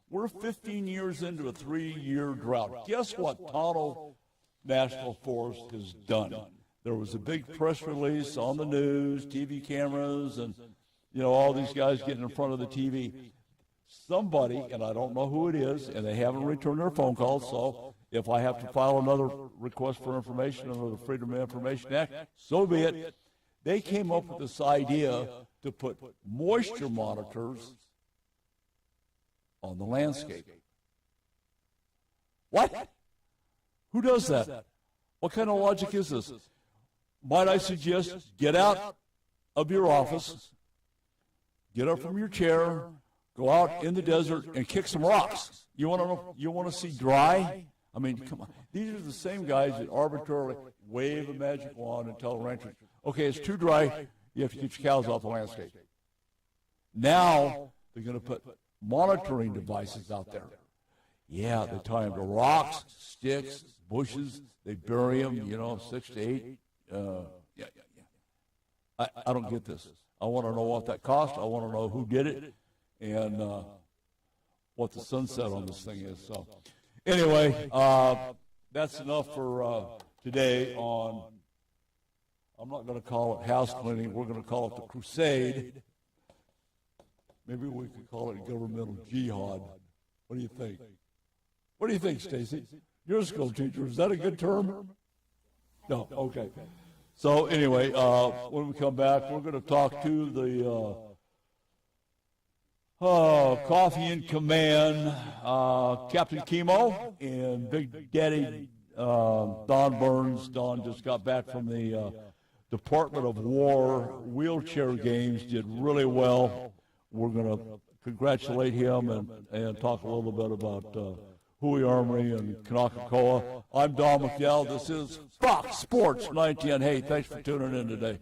We're 15 years into a 3-year drought. Guess what Tonto National Forest has done? There was a big press release on the news, TV cameras, and, all these guys getting in front of the TV. Somebody, and I don't know who it is, and they haven't returned their phone calls, so if I have to file another request for information under the Freedom of Information Act, so be it. They came up with this idea to put moisture monitors on the landscape. What? Who does that? What kind of logic is this? Might I suggest get out of your office, get up from your chair, Go out in the desert and kick some rocks. You want to see dry? I mean, come on. These are the same guys that arbitrarily wave a magic wand and tell ranchers, okay, it's too dry, you have to get your cows off the landscape. Now they're going to put monitoring devices out there. Yeah, they tie them to rocks, sticks, bushes. They bury them, 6 to 8. I don't get this. I want to know what that cost. I want to know who did it and what the sunset on this thing is. So anyway, that's enough for today on, I'm not going to call it house cleaning. We're going to call it the crusade. Maybe we could call it governmental jihad. What do you think? What do you think, Stacy? You're a school teacher. Is that a good term? No? Okay. So anyway, when we come back, we're going to talk to the Coffee in Command, Captain Chemo, and Big Daddy Don Burns. Don just got back from the Department of War wheelchair games, did really well. We're going to congratulate him and talk a little bit about Huey Armory and Kanakakoa. I'm Don McDowell. This is Fox Sports 910. Hey, thanks for tuning in today.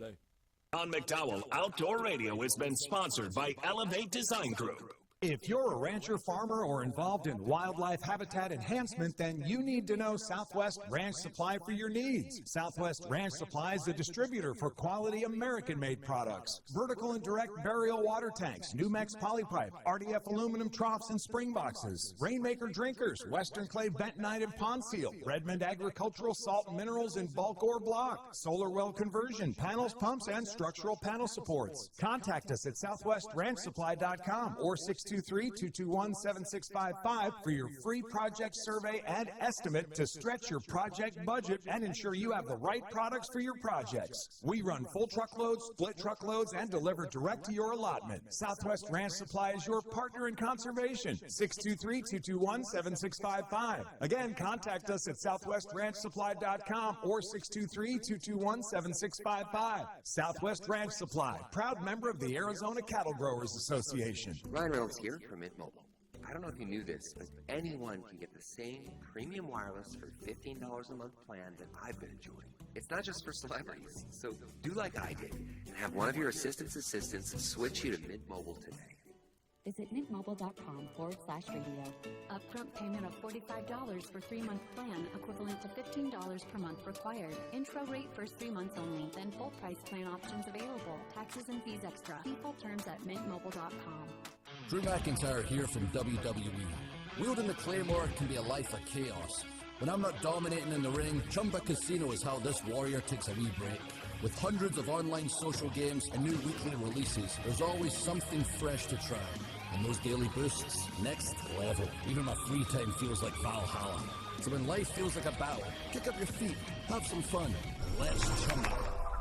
Don McDowell Outdoor Radio has been sponsored by Elevate Design Group. If you're a rancher, farmer, or involved in wildlife habitat enhancement, then you need to know Southwest Ranch Supply for your needs. Southwest Ranch Supply is the distributor for quality American-made products. Vertical and direct burial water tanks, Numex polypipe, RDF aluminum troughs and spring boxes, Rainmaker drinkers, Western clay bentonite and pond seal, Redmond agricultural salt and minerals in bulk or block, solar well conversion, panels, pumps, and structural panel supports. Contact us at southwestranchsupply.com or 623-221-7655 for your free project survey and estimate to stretch your project budget and ensure you have the right products for your projects. We run full truckloads, split truckloads, and deliver direct to your allotment. Southwest Ranch Supply is your partner in conservation. 623-221-7655. Again, contact us at southwestranchsupply.com or 623-221-7655. Southwest Ranch Supply, proud member of the Arizona Cattle Growers Association. Ryan Reynolds here from Mint Mobile. I don't know if you knew this, but anyone can get the same premium wireless for $15 a month plan that I've been enjoying. It's not just for celebrities, so do like I did and have one of your assistants switch you to Mint Mobile today. Visit mintmobile.com/radio. Upfront payment of $45 for 3-month plan, equivalent to $15 per month required. Intro rate first 3 months only, then full price plan options available. Taxes and fees extra. Default terms at mintmobile.com. Drew McIntyre here from WWE. Wielding the Claymore can be a life of chaos. When I'm not dominating in the ring, Chumba Casino is how this warrior takes a wee break. With hundreds of online social games and new weekly releases, there's always something fresh to try. And those daily boosts, next level. Even my free time feels like Valhalla. So when life feels like a battle, kick up your feet, have some fun, and let's chumba.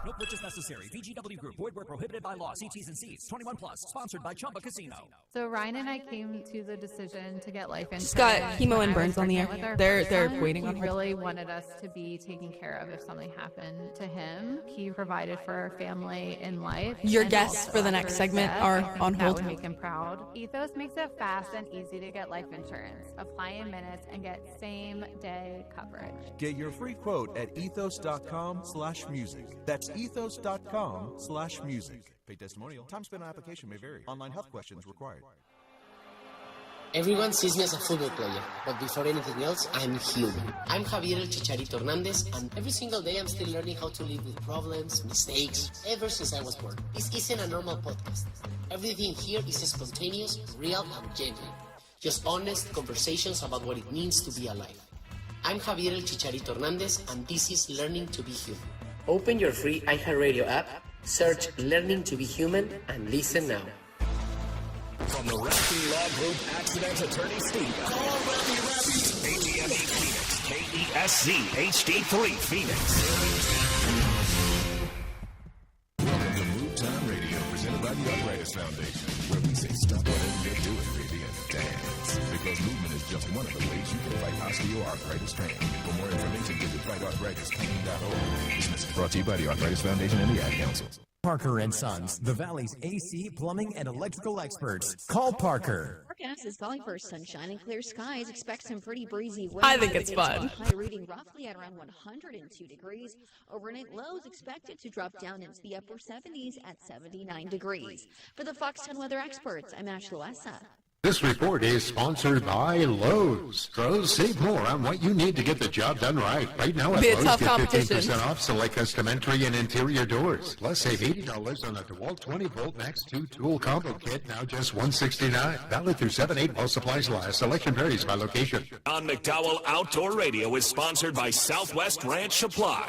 No purchase necessary. VGW Group. Void where prohibited by law. See T's and C's. 21 plus. Sponsored by Chumba Casino. So Ryan and I came to the decision to get life insurance. Scott, Chemo and Burns on the air. They're waiting on He really wanted us to be taken care of if something happened to him. He provided for our family in life. Your guests for the next segment are on hold. That would make him proud. Ethos makes it fast and easy to get life insurance. Apply in minutes and get same-day coverage. Get your free quote at ethos.com/music. That's ethos.com/music. Paid testimonial. Time spent on application may vary. Online health questions required. Everyone sees me as a football player, but before anything else, I'm human. I'm Javier El Chicharito Hernandez, and every single day I'm still learning how to live with problems, mistakes, ever since I was born. This isn't a normal podcast. Everything here is spontaneous, real, and genuine. Just honest conversations about what it means to be alive. I'm Javier El Chicharito Hernandez, and this is Learning to Be Human. Open your free iHeartRadio app, search Learning to Be Human, and listen now. From the Rafi Law Group Accident Attorney Studio. Call Rafi. ATME Phoenix. KESZ HD3 Phoenix. Welcome to Move Time Radio, presented by the Arthritis Foundation, where we say stop whatever you're doing, baby, and dance. Because movement is just one of the ways you can fight osteoarthritis pain. For more information, visit fightarthritispain.org. This message brought to you by the Arthritis Foundation and the Ad Council. Parker and Sons, the Valley's AC, plumbing, and electrical experts. Call Parker. Forecast is calling for sunshine and clear skies. Expect some pretty breezy winds. I think it's fun. High reading roughly at around 102 degrees. Overnight lows expected to drop down into the upper 70s at 79 degrees. For the Foxtown Weather Experts, I'm Ash Loessa. This report is sponsored by Lowe's. Pros, save more on what you need to get the job done right. Right now at Be a Lowe's, tough get competition. 15% off select custom entry and interior doors. Plus, save $80 on a DeWalt 20-volt Max 2 tool combo kit, now just $169. Valid through 7/8 while supplies last. Selection varies by location. On McDowell Outdoor Radio is sponsored by Southwest Ranch Supply.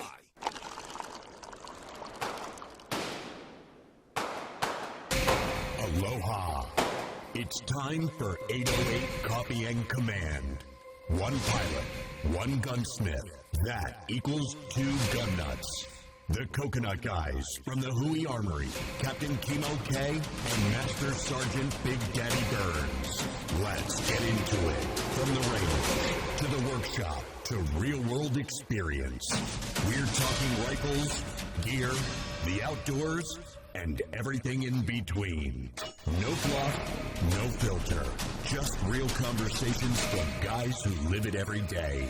Aloha. It's time for 808 Copy and Command. One pilot, one gunsmith. That equals 2 gun nuts. The Coconut Guys from the Hui Armory, Captain Kimo K and Master Sergeant Big Daddy Burns. Let's get into it. From the range to the workshop to real-world experience. We're talking rifles, gear, the outdoors, and everything in between. No fluff, no filter. Just real conversations from guys who live it every day.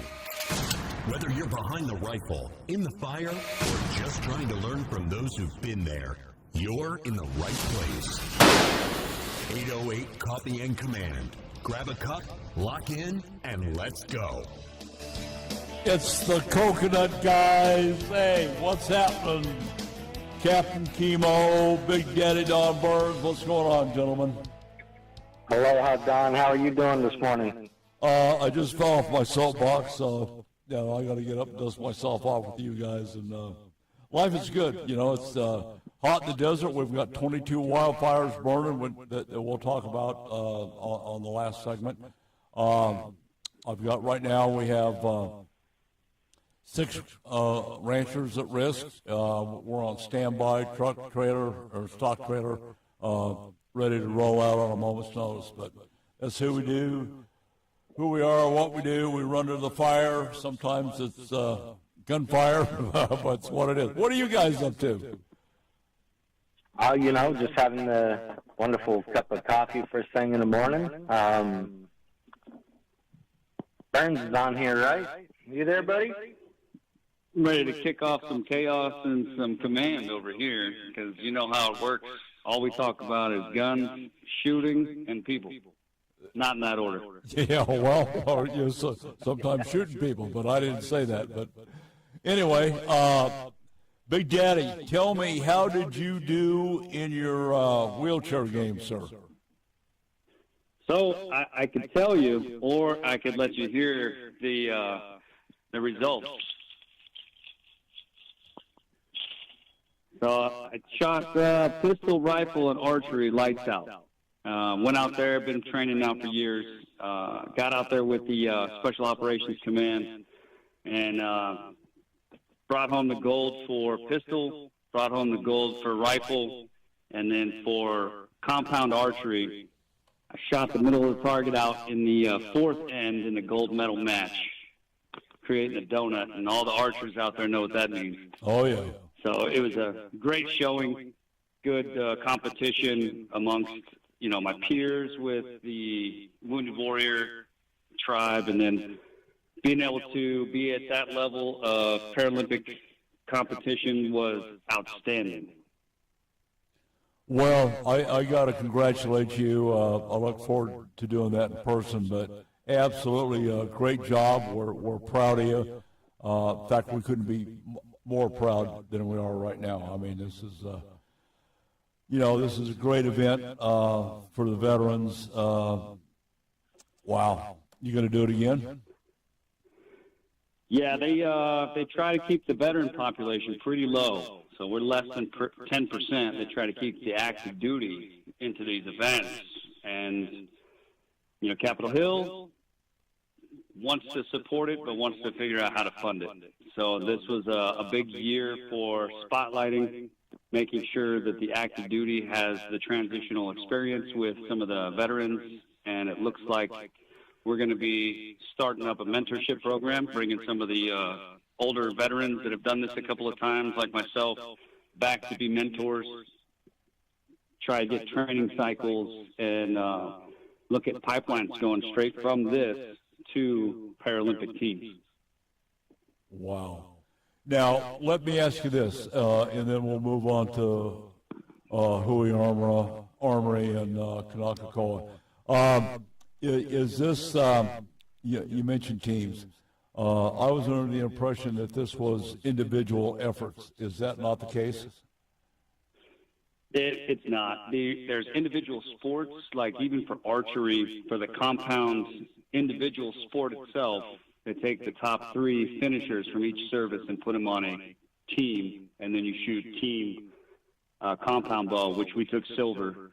Whether you're behind the rifle, in the fire, or just trying to learn from those who've been there, you're in the right place. 808 Copy and Command. Grab a cup, lock in, and let's go. It's the Coconut Guys. Hey, what's happening? Captain Kimo, Big Daddy Don Burns. What's going on, gentlemen? Aloha, Don. How are you doing this morning? I just fell off my soapbox, so I got to get up and dust myself off with you guys. And life is good. You know, it's hot in the desert. We've got 22 wildfires burning that we'll talk about on the last segment. I've got right now we have 6 ranchers at risk. We're on standby, truck, trailer, or stock trailer, ready to roll out on a moment's notice. But that's who we do, who we are, what we do. We run to the fire. Sometimes it's gunfire, but it's what it is. What are you guys up to? You know, just having a wonderful cup of coffee first thing in the morning. Burns is on here, right? You there, buddy? Ready to kick off some chaos and some command over here, because you know how it works. All we talk about is guns, shooting, and people. Not in that order. Yeah, well, or, you know, sometimes shooting people, but I didn't say that. But anyway, Big Daddy, tell me, how did you do in your wheelchair game, sir? So I could tell you, or I could let you hear the results. So I shot pistol, rifle, and archery lights out. Went out there, been training now for years. Got out there with the Special Operations Command and brought home the gold for pistol, brought home the gold for rifle, and then for compound archery, I shot the middle of the target out in the 4th end in the gold medal match, creating a donut, and all the archers out there know what that means. Oh, yeah. So it was a great showing, good competition amongst, you know, my peers with the Wounded Warrior tribe, and then being able to be at that level of Paralympic competition was outstanding. Well, I got to congratulate you. I look forward to doing that in person, but absolutely a great job. We're proud of you. In fact, we couldn't be more proud than we are right now. I mean, this is, you know, this is a great event for the veterans. Wow. You going to do it again? Yeah, they try to keep the veteran population pretty low. So we're less than 10%. They try to keep the active duty into these events. And, you know, Capitol Hill wants to support it, but wants to figure out how to fund it. So this was a big year for spotlighting, making sure that the active duty has the transitional experience with some of the veterans. And it looks like we're going to be starting up a mentorship program, bringing some of the older veterans that have done this a couple of times, like myself, back to be mentors, try to get training cycles, and look at pipelines going straight from this to Paralympic teams. Wow. Now, let me ask you this, and then we'll move on to Hui Armory and Kanaka-Koa. Is this, you mentioned teams. I was under the impression that this was individual efforts. Is that not the case? It's not. There's individual sports, like even for archery, for the compound individual sport itself, they take the top 3 finishers from each service and put them on a team, and then you shoot team compound ball, which we took silver.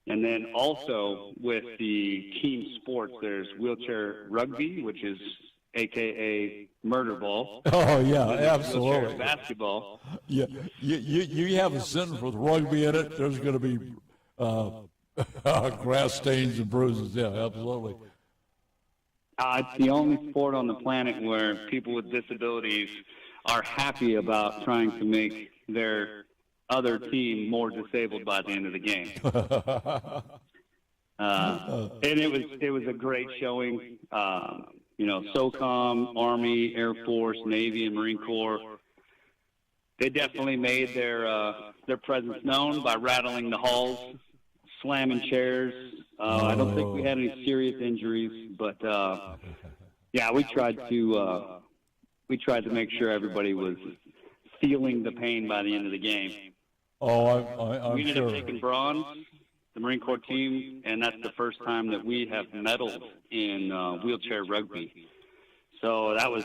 And then also with the team sports, there's wheelchair rugby, which is AKA murder ball. Oh, yeah, absolutely. Wheelchair basketball. Yeah, you have a sentence with rugby in it, there's going to be grass stains and bruises. Yeah, absolutely. It's the only sport on the planet where people with disabilities are happy about trying to make their other team more disabled by the end of the game. And it was a great showing. SOCOM, Army, Air Force, Navy, and Marine Corps, they definitely made their presence known by rattling the halls, slamming chairs. I don't think we had any serious injuries, but we tried to make sure everybody was feeling the pain by the end of the game. I'm we ended sure. up taking bronze, the Marine Corps team, and that's the first time that we have medaled in wheelchair rugby. So that was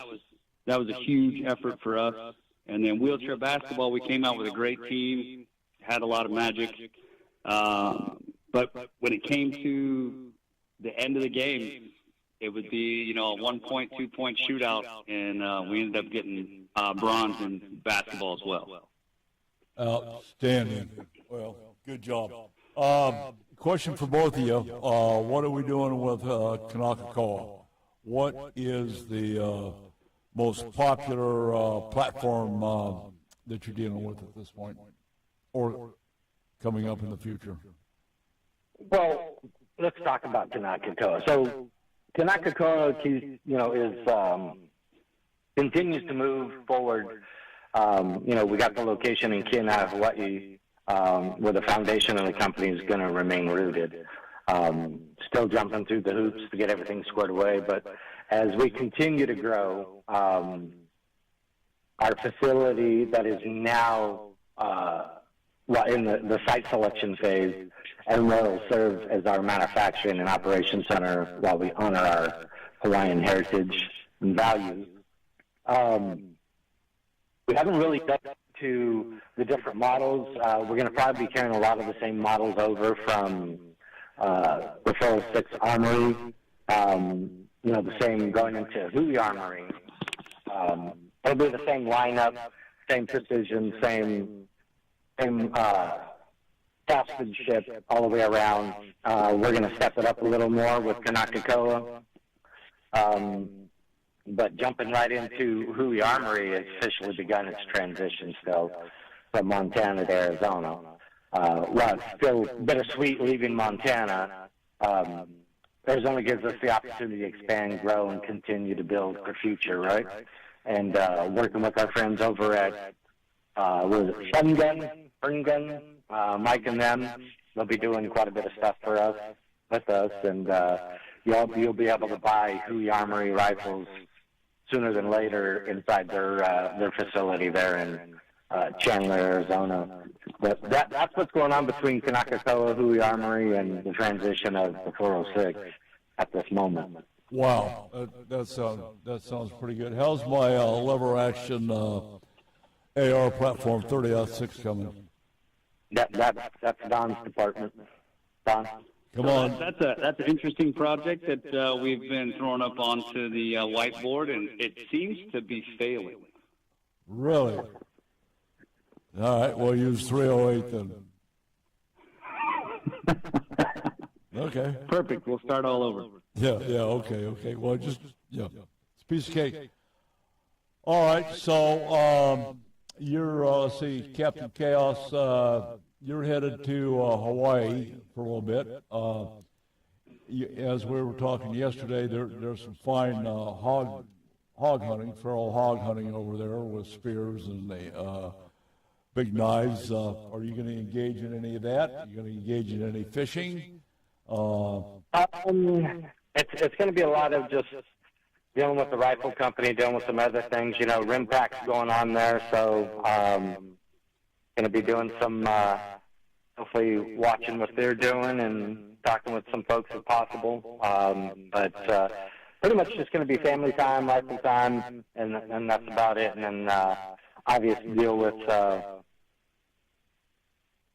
a huge effort for us. And then wheelchair basketball, we came out with a great team, had a lot of magic. But when it came to the end of the game, it would be, a 1-point, 2-point shootout, and we ended up getting bronze in basketball as well. Outstanding. Well, good job. Question for both of you. What are we doing with Kanaka-Koa? What is the most popular platform that you're dealing with at this point, or coming up in the future? Well, let's talk about Kanaka-Koa. So Kanaka-Koa, continues to move forward. We got the location in Kina, Hawaii, where the foundation of the company is going to remain rooted. Still jumping through the hoops to get everything squared away, but as we continue to grow, our facility that is now in the site selection phase, and will serve as our manufacturing and operations center while we honor our Hawaiian heritage and values. We haven't really dug to the different models. We're going to probably be carrying a lot of the same models over from the 406 Armory, the same going into Hui Armory. It'll be the same lineup, same precision, same craftsmanship all the way around. We're going to step it up a little more with Kanaka-Koa. But jumping right into Hui Armory has officially begun its transition still from Montana to Arizona. While it's still bittersweet leaving Montana, Arizona gives us the opportunity to expand, grow, and continue to build for future, right? And working with our friends over at Ferngun, Mike and them, they'll be doing quite a bit of stuff for us, with us, and you'll be able to buy Hui Armory rifles sooner than later inside their facility there in Chandler, Arizona. But that's what's going on between Kanaka-Koa, Hui Armory, and the transition of the 406 at this moment. Wow, that sounds pretty good. How's my lever action AR platform 30-06 coming? That's Don's department. Don. Come on. That's an interesting project that we've been throwing up onto the whiteboard, and it seems to be failing. Really? All right, we'll use 308 then. Okay. Perfect. We'll start all over. Yeah, okay. Well, it's a piece of cake. All right, so You're, let's see, Captain Chaos, you're headed to Hawaii for a little bit. As we were talking yesterday, there's some fine hog hunting, feral hog hunting over there with spears and big knives. Are you going to engage in any of that? Are you going to engage in any fishing? It's going to be a lot of just dealing with the rifle company, dealing with some other things. You know, rim packs going on there, so going to be doing some, hopefully watching what they're doing and talking with some folks if possible. But pretty much just going to be family time, rifle time, and that's about it. And then obviously deal with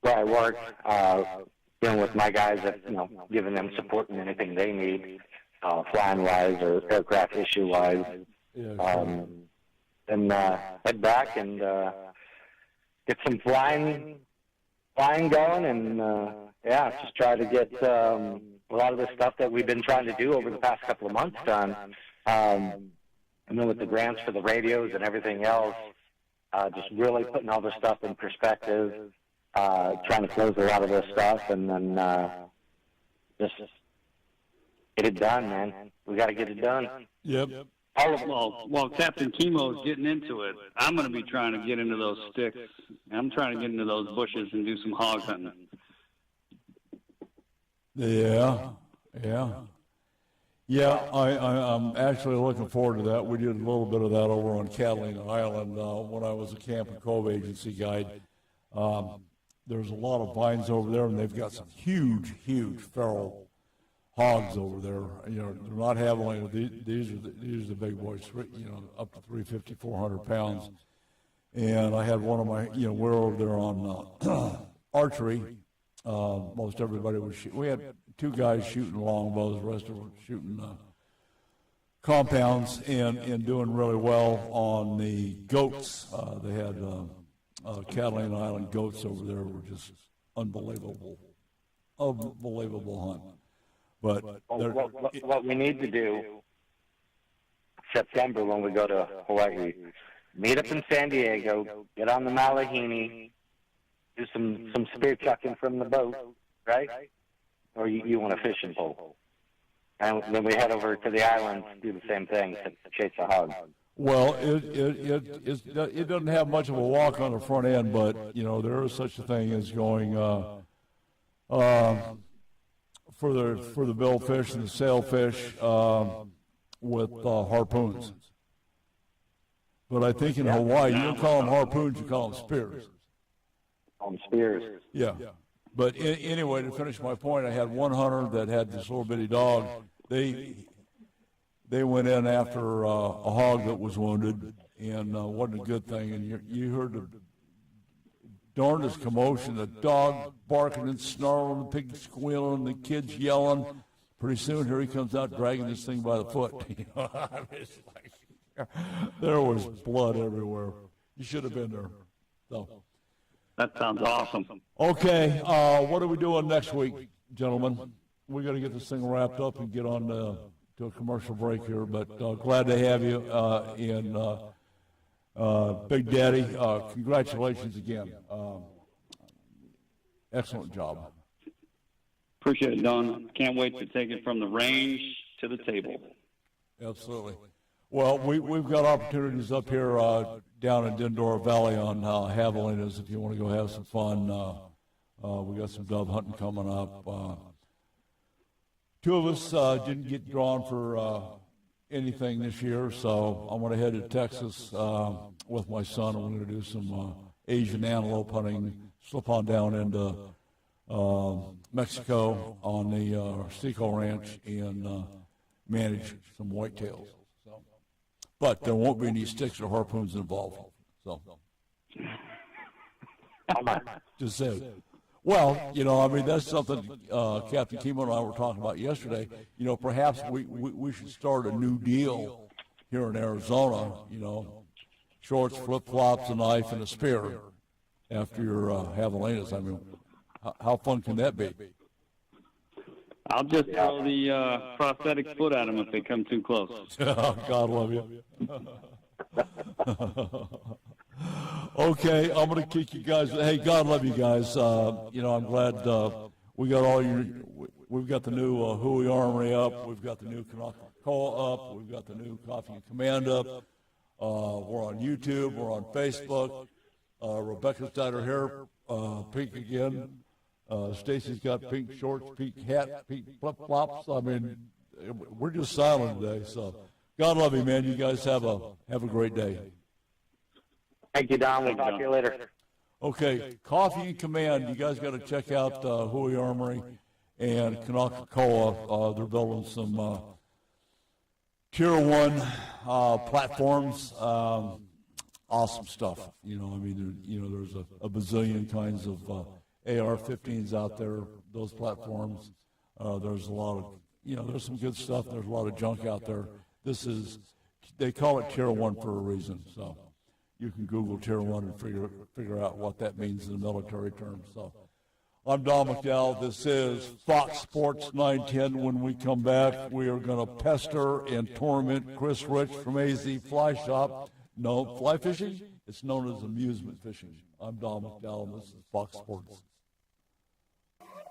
where I work, dealing with my guys, that, you know, giving them support in anything they need. Flying wise or aircraft issue wise, and head back and get some flying going, and just try to get a lot of the stuff that we've been trying to do over the past couple of months done. And then with the grants for the radios and everything else, just really putting all the stuff in perspective, trying to close a lot of this stuff, and then just get it done, man. We got to get it done. Yep. While Captain Chemo's getting into it, I'm going to be trying to get into those sticks. I'm trying to get into those bushes and do some hog hunting. Yeah. I'm actually looking forward to that. We did a little bit of that over on Catalina Island when I was a Camp and Cove agency guide. There's a lot of vines over there, and they've got some huge feral hogs over there. You know, they're not Javelina. These are the big boys, you know, up to 350, 400 pounds. And I had one of my, you know, we're over there on archery. Most everybody was shooting. We had two guys shooting longbows, the rest of them shooting compounds and doing really well on the goats. They had Catalina Island goats over there were just unbelievable hunt. But what we need to do September when we go to Hawaii, meet up in San Diego, get on the Malahini, do some spear chucking from the boat, right? Or you want a fishing pole. And then we head over to the island, do the same thing, to chase a hog. Well, it doesn't have much of a walk on the front end, but, you know, there is such a thing as going for the billfish and the sailfish with harpoons. But I think in Hawaii, you don't call them harpoons, you call them spears. Spears. Yeah. But anyway, to finish my point, I had one hunter that had this little bitty dog. They went in after a hog that was wounded, and wasn't a good thing. And you heard the darndest commotion, the dog barking and snarling, the pig squealing, the kids yelling. Pretty soon, here he comes out dragging this thing by the foot. You know, it's like, there was blood everywhere. You should have been there. So. That sounds awesome. Okay, what are we doing next week, gentlemen? We got to get this thing wrapped up and get on to a commercial break here. But glad to have you, and Big Daddy, congratulations again. Excellent job. Appreciate it, Don. Can't wait to take it from the range to the table. Absolutely. Well, we've got opportunities up here down in Dindora Valley on javelinas if you want to go have some fun. We got some dove hunting coming up. Two of us didn't get drawn for anything this year, so I'm going to head to Texas with my son, and we're going to do some Asian antelope hunting, slip on down into Mexico on the Seco Ranch and manage some whitetails. But there won't be any sticks or harpoons involved. So, just said. Well, you know, I mean, that's something Captain Kimo and I were talking about yesterday. You know, perhaps we should start a new deal here in Arizona. You know, shorts, flip-flops, a knife, and a spear after your javelinas. I mean, how fun can that be? I'll just throw the prosthetic foot at them if they come too close. God love you. Okay, I'm going to kick you guys. Hey, God love you guys. I'm glad we got we've got the new Hui Armory up. We've got the new Kanaka Call up. We've got the new Coffee and Command up. We're on YouTube. We're on Facebook. Rebecca's got her hair pink again. Stacy's got pink shorts, pink hat, pink flip-flops. I mean, we're just silent today. So God love you, man. You guys have a great day. Thank you, Don. We'll talk to you later. Okay, Coffee and Command. You guys got to check out Hui Armory and Kanaka. They're building some Tier 1 platforms. Awesome stuff. There's a bazillion kinds of AR-15s out there. Those platforms. There's a lot of, there's some good stuff. There's a lot of junk out there. They call it Tier 1 for a reason. So you can Google Tier 1 and figure out what that means in the military terms. So I'm Don McDowell. This is Fox Sports 910. When we come back, we are going to pester and torment Chris Rich from AZ Fly Shop. No, fly fishing? It's known as amusement fishing. I'm Don McDowell, and this is Fox Sports.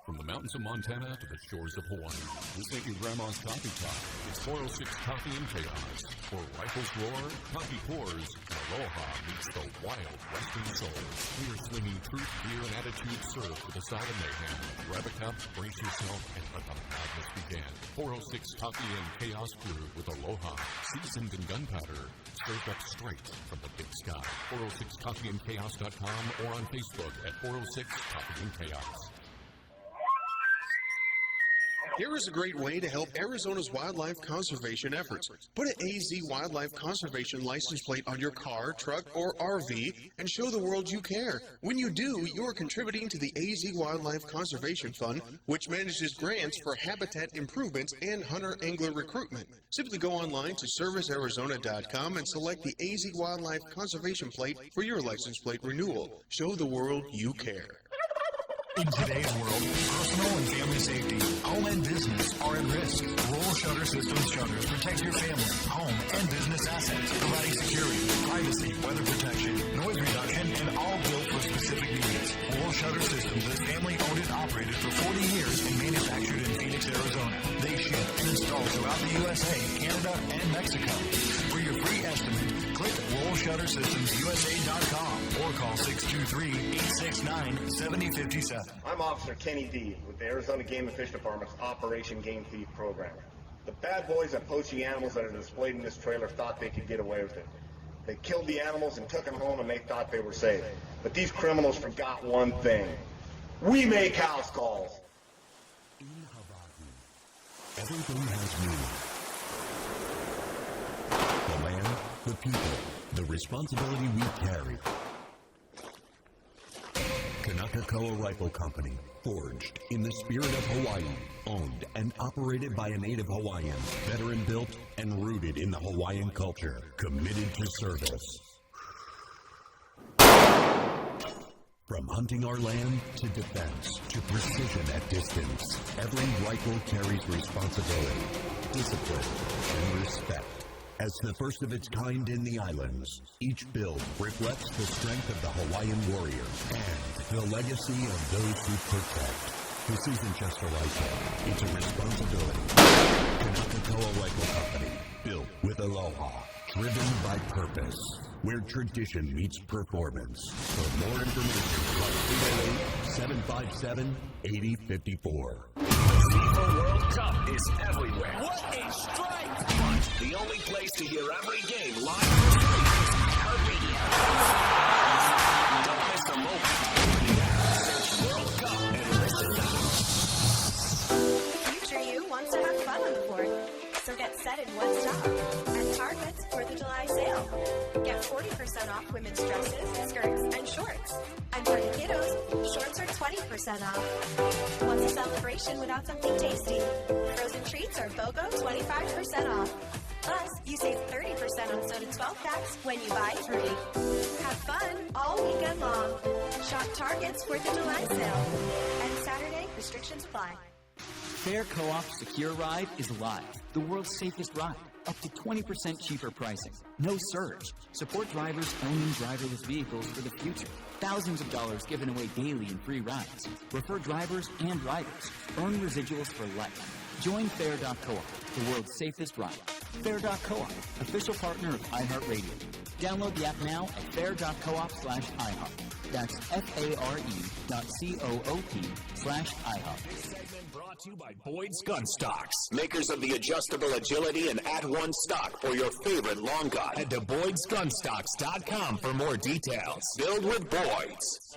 From the mountains of Montana to the shores of Hawaii, this ain't your grandma's coffee talk. It's 406 Coffee and Chaos. For rifles roar, coffee pours, and aloha meets the wild western soul. We are swinging truth, beer, and attitude served with a side of mayhem. Grab a cup, brace yourself, and let the madness begin. 406 Coffee and Chaos brew with aloha, seasoned in gunpowder, served up straight from the big sky. 406coffeeandchaos.com or on Facebook at 406 Coffee and Chaos. Here is a great way to help Arizona's wildlife conservation efforts. Put an AZ Wildlife Conservation license plate on your car, truck, or RV and show the world you care. When you do, you are contributing to the AZ Wildlife Conservation Fund, which manages grants for habitat improvements and hunter-angler recruitment. Simply go online to servicearizona.com and select the AZ Wildlife Conservation plate for your license plate renewal. Show the world you care. In today's world, personal and family safety, home and business are at risk. Roll Shutter Systems shutters protect your family, home, and business assets, providing security, privacy, weather protection, noise reduction, and all built for specific needs. Roll Shutter Systems is family-owned and operated for 40 years and manufactured in Phoenix, Arizona. They ship and install throughout the USA, Canada, and Mexico. For your free estimate, click RollShutterSystemsUSA.com or call 623-869-7057. I'm Officer Kenny D. with the Arizona Game and Fish Department's Operation Game Thief program. The bad boys that poach the animals that are displayed in this trailer thought they could get away with it. They killed the animals and took them home and they thought they were safe. But these criminals forgot one thing. We make house calls. In Hawaii, everything has meaning. The land, the people, the responsibility we carry. Kanaka Rifle Company, forged in the spirit of Hawaii, owned and operated by a native Hawaiian, veteran built and rooted in the Hawaiian culture, committed to service. From hunting our land to defense to precision at distance, every rifle carries responsibility, discipline, and respect. As the first of its kind in the islands, each build reflects the strength of the Hawaiian warrior and the legacy of those who protect. This isn't just a rifle, it's a responsibility. Kanaka Rifle Company, built with aloha, driven by purpose, where tradition meets performance. For more information, call 888-757-8054. The FIFA World Cup is everywhere. What a strike! But the only place to hear every game live for free is our radio. Don't miss a moment. Search World Cup and listen now. Future you wants to have fun on the 4th, so get set in one stop at Target's 4th of July sale. Get 40% off women's dresses, skirts, and shorts. And for the kiddos, shorts are 20% off. What's a celebration without something tasty? Frozen treats are BOGO 25% off. Plus, you save 30% on soda 12-packs when you buy 3. Have fun all weekend long. Shop Target's 4th of July sale. And Saturday, restrictions apply. Fair Co-op Secure Ride is live, the world's safest ride. Up to 20% cheaper pricing. No surge. Support drivers owning driverless vehicles for the future. Thousands of dollars given away daily in free rides. Refer drivers and riders. Earn residuals for life. Join Fair.coop, the world's safest ride. Fair.coop, official partner of iHeartRadio. Download the app now at fair.coop/iHeart. That's FARE.coop/iHeart. This segment brought to you by Boyd's Gun Stocks, makers of the adjustable agility and at-one stock for your favorite long gun. Head to Boyd'sGunstocks.com for more details. Build with Boyd's.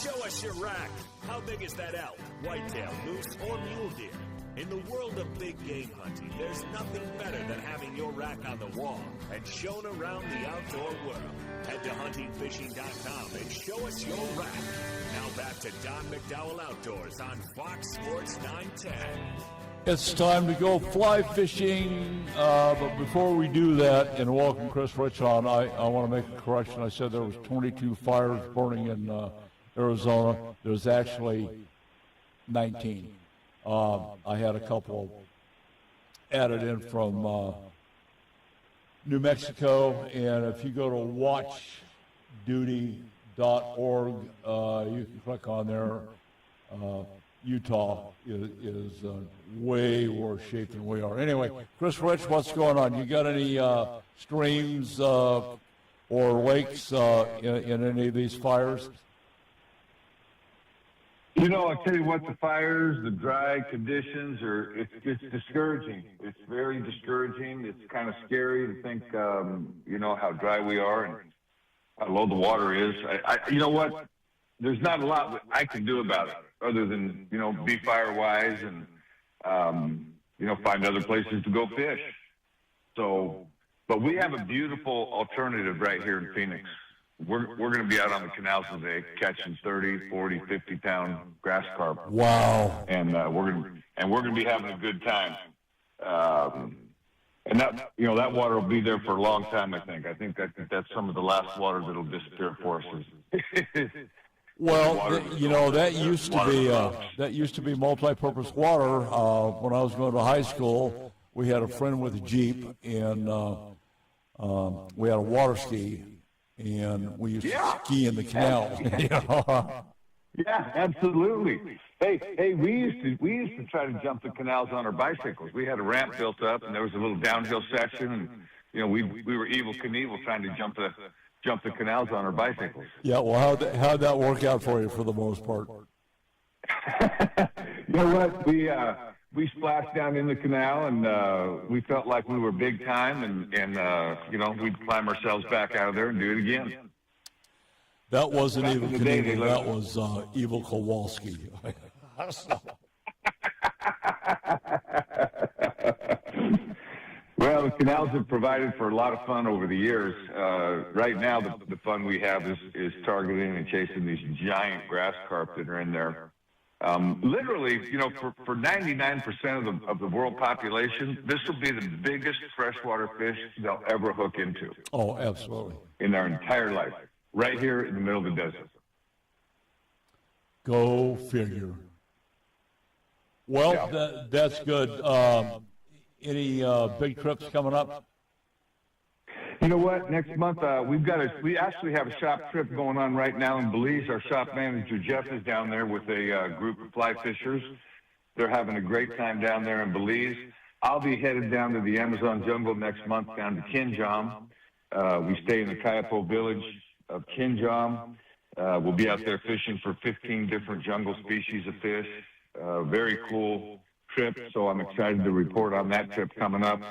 Show us your rack. How big is that elk, whitetail, moose, or mule deer? In the world of big game hunting, there's nothing better than having your rack on the wall and shown around the outdoor world. Head to huntingfishing.com and show us your rack. Now back to Don McDowell Outdoors on Fox Sports 910. It's time to go fly fishing, but before we do that, and welcome Chris Rich on, I want to make a correction. I said there was 22 fires burning in Arizona. There's actually 19. I had a couple added in from New Mexico, and if you go to watchduty.org, you can click on there. Utah is way worse shape than we are. Anyway, Chris Rich, what's going on? You got any streams or lakes in any of these fires? You know, I'll tell you what, the fires, the dry conditions it's discouraging. It's very discouraging. It's kind of scary to think, how dry we are and how low the water is. You know what? There's not a lot I can do about it other than, be fire-wise and, find other places to go fish. So, but we have a beautiful alternative right here in Phoenix. We're going to be out on the canals today catching 30, 40, 50-pound grass carp. Wow! And we're going to be having a good time. And that that water will be there for a long time. I think that's some of the last water that'll disappear for us. Well, that used to be multi-purpose water. When I was going to high school, we had a friend with a Jeep, and we had a water ski. And we used to ski in the canal. Yeah, absolutely. Hey, we used to try to jump the canals on our bicycles. We had a ramp built up, and there was a little downhill section, and we were Evel Knievel trying to jump the canals on our bicycles. Yeah, well, how'd that work out for you for the most part? You know what? We splashed down in the canal, and we felt like we were big time, and we'd climb ourselves back out of there and do it again. That wasn't Evel Knievel. That was Evel Kowalski. Well, the canals have provided for a lot of fun over the years. Right now, the fun we have is targeting and chasing these giant grass carp that are in there. Literally, for 99% of the world population, this will be the biggest freshwater fish they'll ever hook into. Oh, absolutely. In their entire life, right here in the middle of the desert. Go figure. Well, that's good. Any big trips coming up? You know what? Next month we actually have a shop trip going on right now in Belize. Our shop manager Jeff is down there with a group of fly fishers. They're having a great time down there in Belize. I'll be headed down to the Amazon jungle next month, down to Kinjam. We stay in the Kayapo village of Kinjam. We'll be out there fishing for 15 different jungle species of fish. Very cool trip. So I'm excited to report on that trip coming up.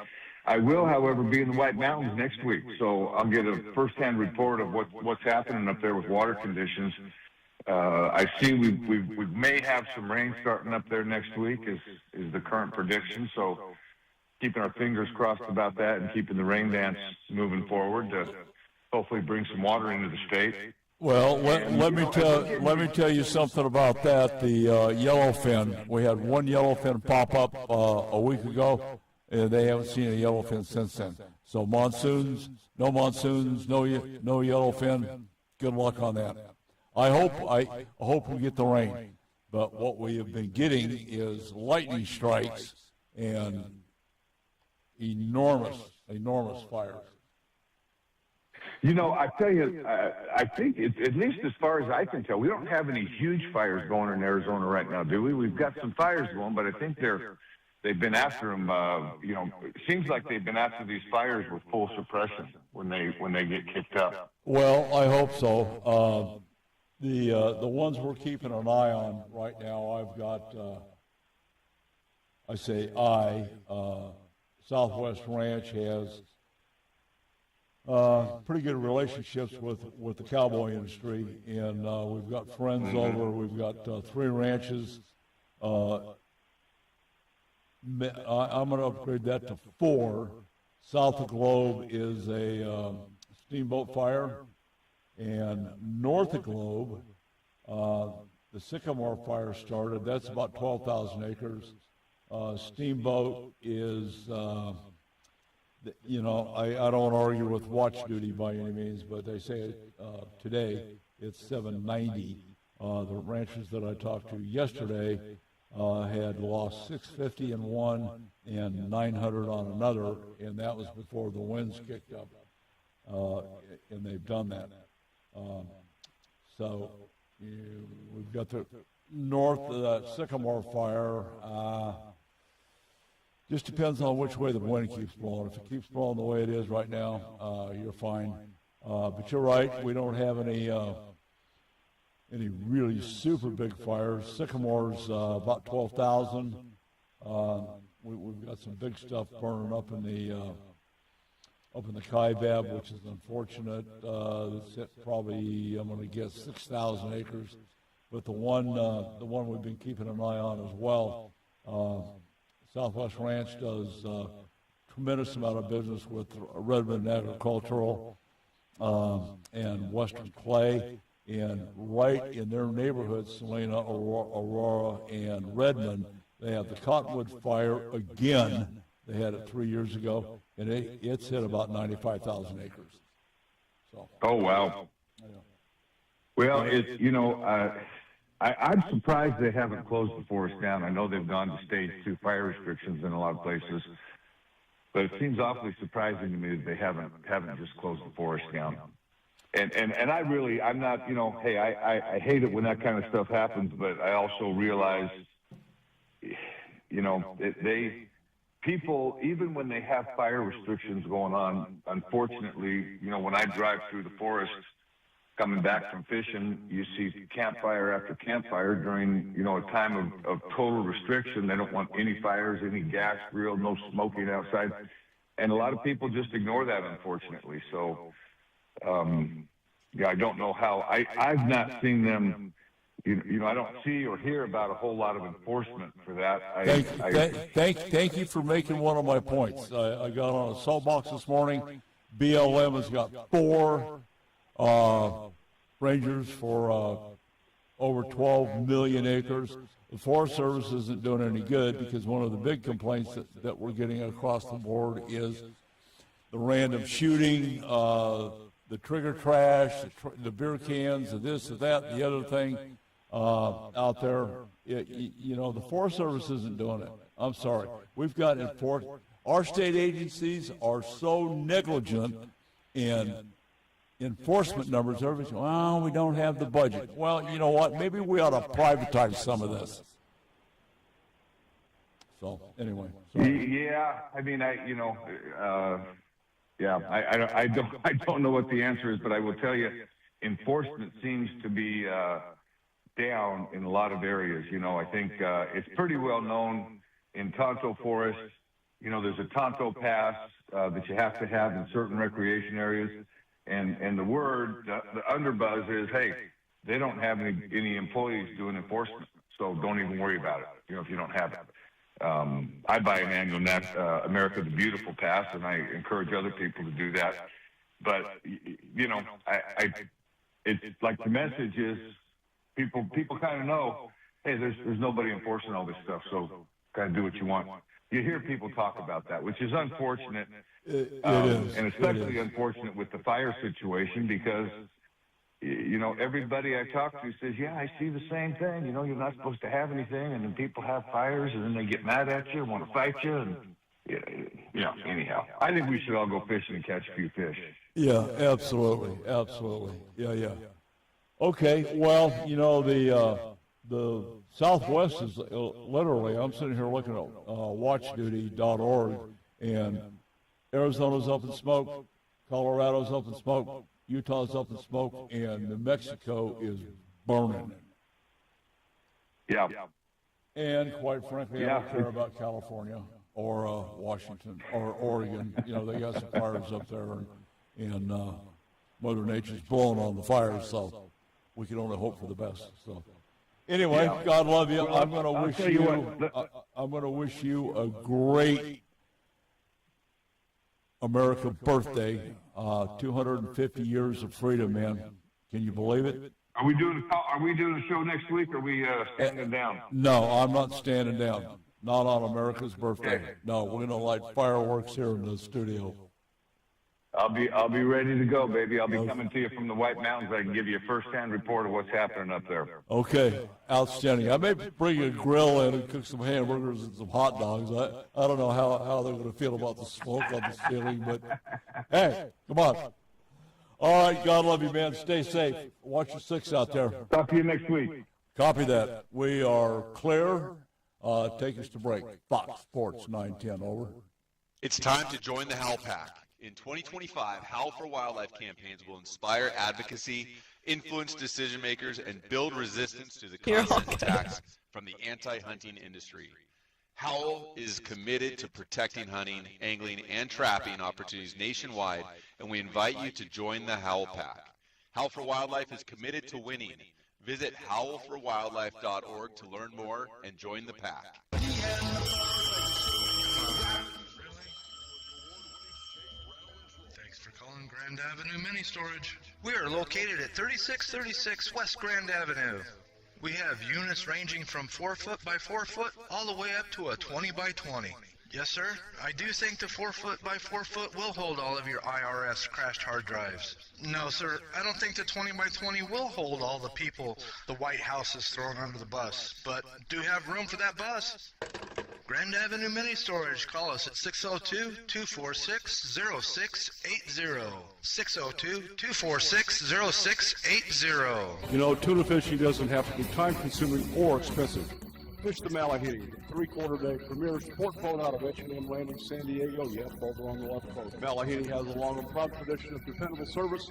I will, however, be in the White Mountains next week, so I'll get a first-hand report of what's happening up there with water conditions. I see we may have some rain starting up there next week is the current prediction, so keeping our fingers crossed about that and keeping the rain dance moving forward to hopefully bring some water into the state. Well, let me tell you something about that. The yellowfin, we had one yellowfin pop up a week ago. And they haven't seen a yellowfin since then. So no monsoons, no yellowfin. Good luck on that. I hope we get the rain, but what we have been getting is lightning strikes, and enormous fires. You know, I tell you, I think, at least as far as I can tell, we don't have any huge fires going in Arizona right now, do we? We've got some fires going, but I think they've been after them. It seems like they've been after these fires with full suppression when they get kicked up. Well, I hope so. The ones we're keeping an eye on right now, I've got, Southwest Ranch has pretty good relationships with the cowboy industry, and we've got friends over. We've got 3 ranches. I'm going to upgrade that to 4. South of Globe is a steamboat fire, and north of Globe, the Sycamore fire started. That's about 12,000 acres. Steamboat is, I don't want to argue with watch duty by any means, but they say today it's 790. The ranchers that I talked to yesterday had lost 650 in one and 900 on another, and that was before the winds kicked up, and they've done that. We've got the north of that Sycamore fire. Just depends on which way the wind keeps blowing. If it keeps blowing the way it is right now, you're fine. But you're right, we don't have any really super big fires. Sycamore's about 12,000. We've got some big stuff burning up in the Kaibab, which is unfortunate. It's at probably, I'm going to guess, 6,000 acres. But the one we've been keeping an eye on as well, Southwest Ranch does a tremendous amount of business with Redmond Agricultural and Western Clay. And right in their neighborhoods, Salina, Aurora, and Redmond, they have the Cottonwood fire again. They had it 3 years ago, and it's hit about 95,000 acres. So. Oh, wow. Yeah. Well, I'm surprised they haven't closed the forest down. I know they've gone to stage 2 fire restrictions in a lot of places, but it seems awfully surprising to me that they haven't just closed the forest down. And I'm not, hey, I hate it when that kind of stuff happens, but I also realize, people, even when they have fire restrictions going on, unfortunately, when I drive through the forest coming back from fishing, you see campfire after campfire during, a time of total restriction. They don't want any fires, any gas grill, no smoking outside. And a lot of people just ignore that, unfortunately. So, I don't know how. I've not seen them. I don't see or hear about a whole lot of enforcement for that. Thank you for making one of my points. I got on a soapbox this morning. BLM has got 4 rangers for over 12 million acres. The Forest Service isn't doing any good because one of the big complaints that we're getting across the board is the random shooting, the trigger trash, the beer cans, the this, the that, the other thing out there. The Forest Service isn't doing it. I'm sorry. We've got our state agencies are so negligent in enforcement numbers. Everybody's going, well, we don't have the budget. Well, you know what? Maybe we ought to privatize some of this. So, anyway. Yeah, I mean, I don't know what the answer is, but I will tell you, enforcement seems to be down in a lot of areas. I think it's pretty well known in Tonto Forest. There's a Tonto Pass that you have to have in certain recreation areas. And the word, the underbuzz is, hey, they don't have any employees doing enforcement, so don't even worry about it, if you don't have it. I buy an annual America the Beautiful Pass, and I encourage other people to do that. But, it's like the message is people kind of know, hey, there's nobody enforcing all this stuff, so kind of do what you want. You hear people talk about that, which is unfortunate. And especially unfortunate with the fire situation because, everybody I talk to says, yeah, I see the same thing. You're not supposed to have anything, and then people have fires, and then they get mad at you and want to fight you. And Anyhow, I think we should all go fishing and catch a few fish. Yeah, absolutely. Yeah. Okay, well, the Southwest is literally, I'm sitting here looking at watchduty.org, and Arizona's up in smoke, Colorado's up in smoke, Utah's up in smoke, and New Mexico is burning. Yeah. And quite frankly, I don't care about California or Washington or Oregon. They got some fires up there, and Mother Nature's blowing on the fires, so we can only hope for the best. So, anyway, God love you. I'm going to wish you a great America birthday. 250 years of freedom, man. Can you believe it? Are we doing a show next week, or are we standing down? No, I'm not standing down. Not on America's birthday. No, we're going to light fireworks here in the studio. I'll be ready to go, baby. I'll be coming to you from the White Mountains. I can give you a first-hand report of what's happening up there. Okay, outstanding. I may bring a grill in and cook some hamburgers and some hot dogs. I don't know how they're going to feel about the smoke on the ceiling, but hey, come on. All right, God love you, man. Stay safe. Watch your six out there. Talk to you next week. Copy that. We are clear. Take us to break. Fox Sports 910, over. It's time to join the Howl Pack. In 2025, Howl for Wildlife campaigns will inspire advocacy, influence decision makers, and build resistance to the constant attacks from the anti-hunting industry. Howl is committed to protecting hunting, angling, and trapping opportunities nationwide, and we invite you to join the Howl Pack. Howl for Wildlife is committed to winning. Visit howlforwildlife.org to learn more and join the pack. Thanks for calling Grand Avenue Mini Storage. We are located at 3636 West Grand Avenue. We have units ranging from 4 foot by 4 foot all the way up to a 20 by 20. Yes, sir. I do think the 4 foot by 4 foot will hold all of your IRS crashed hard drives. No, sir. I don't think the 20 by 20 will hold all the people the White House has thrown under the bus. But do have room for that bus. Grand Avenue Mini Storage. Call us at 602-246-0680. 602-246-0680. Tuna fishing doesn't have to be time-consuming or expensive. Fish the Malahiti, three-quarter-day premier sport boat out of H&M Landing, San Diego. Yes, both are on the left coast. Malahiti has a long and proud tradition of dependable service,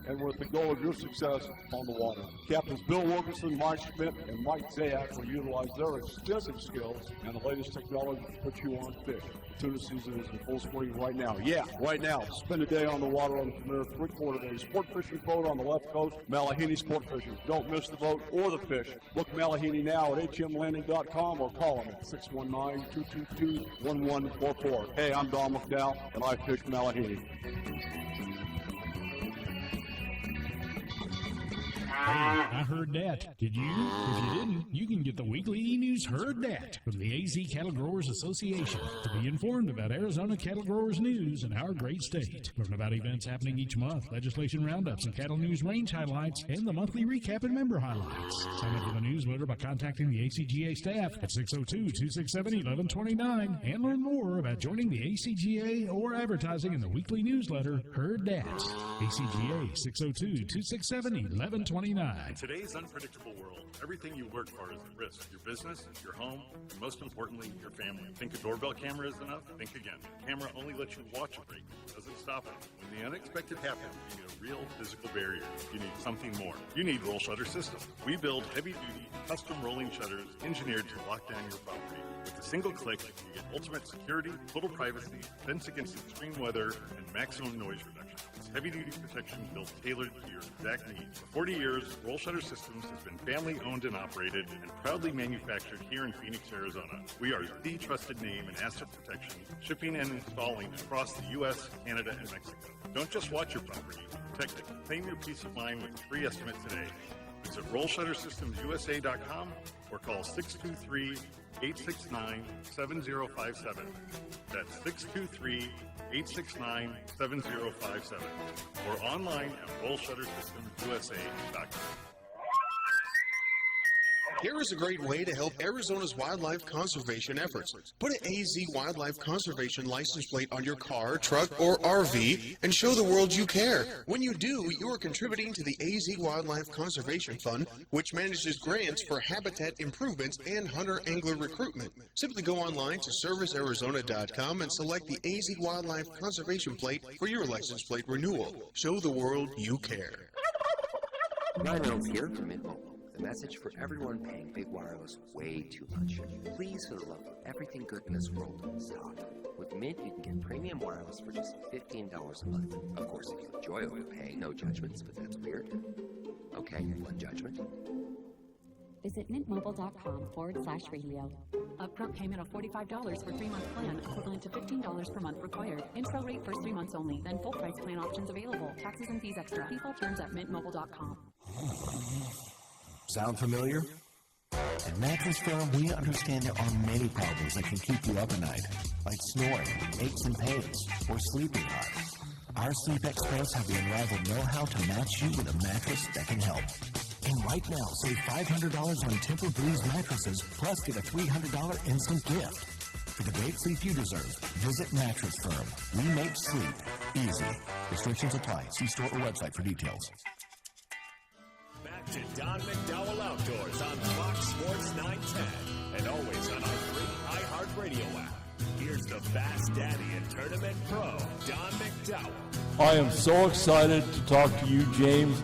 and with the goal of your success on the water. Captains Bill Wilkerson, Mike Schmidt, and Mike Zayak will utilize their extensive skills and the latest technology to put you on fish. Tuna season is in full swing right now. Yeah, right now. Spend a day on the water on the premier three-quarter-day sport fishing boat on the left coast. Malahiti Sport Fishing. Don't miss the boat or the fish. Book Malahiti now at hmlanding.com or call them at 619-222-1144. Hey, I'm Don McDowell, and I fish Malahiti. I heard that. Did you? If you didn't, you can get the weekly e-news Heard That from the AZ Cattle Growers Association to be informed about Arizona cattle growers news in our great state. Learn about events happening each month, legislation roundups and cattle news range highlights, and the monthly recap and member highlights. Sign up for the newsletter by contacting the ACGA staff at 602-267-1129 and learn more about joining the ACGA or advertising in the weekly newsletter Heard That. ACGA 602-267-1129. In today's unpredictable world, everything you work for is at risk. Your business, your home, and most importantly, your family. Think a doorbell camera is enough? Think again. The camera only lets you watch a break. It doesn't stop it. When the unexpected happens, you need a real physical barrier. You need something more. You need Roll Shutter Systems. We build heavy-duty, custom rolling shutters engineered to lock down your property. With a single click, you get ultimate security, total privacy, defense against extreme weather, and maximum noise reduction. It's heavy-duty protection built tailored to your exact needs. For 40 years, Roll Shutter Systems has been family-owned and operated and proudly manufactured here in Phoenix, Arizona. We are the trusted name in asset protection, shipping and installing across the U.S., Canada, and Mexico. Don't just watch your property, protect it. Claim your peace of mind with a free estimate today. Visit RollShutterSystemsUSA.com or call 623-869-7057. That's 623-869-7057 or online at RollShutterSystemsUSA.com. Here is a great way to help Arizona's wildlife conservation efforts. Put an AZ Wildlife Conservation license plate on your car, truck, or RV and show the world you care. When you do, you are contributing to the AZ Wildlife Conservation Fund, which manages grants for habitat improvements and hunter-angler recruitment. Simply go online to servicearizona.com and select the AZ Wildlife Conservation plate for your license plate renewal. Show the world you care. Ryan Reynolds here from Mint Mobile. The message for everyone paying big wireless way too much. Please, for the love of everything good in this world, stop. With Mint, you can get premium wireless for just $15 a month. Of course, if you enjoy overpaying, no judgments, but that's weird. Okay, one judgment. Visit mintmobile.com/radio. Upfront payment of $45 for 3-month plan, equivalent to $15 per month required. Intro rate first 3 months only, then full price plan options available. Taxes and fees extra. Default terms at mintmobile.com. Sound familiar? At Mattress Firm, we understand there are many problems that can keep you up at night, like snoring, aches and pains, or sleeping hard. Our sleep experts have the unrivaled know-how to match you with a mattress that can help. And right now, save $500 on Tempur-Breeze mattresses, plus get a $300 instant gift. For the great sleep you deserve, visit Mattress Firm. We make sleep easy. Restrictions apply. See store or website for details. Back to Don McDowell Outdoors on Fox Sports 910 and always on our free iHeartRadio app. Here's the Bass Daddy and Tournament Pro, Don McDowell. I am so excited to talk to you, James.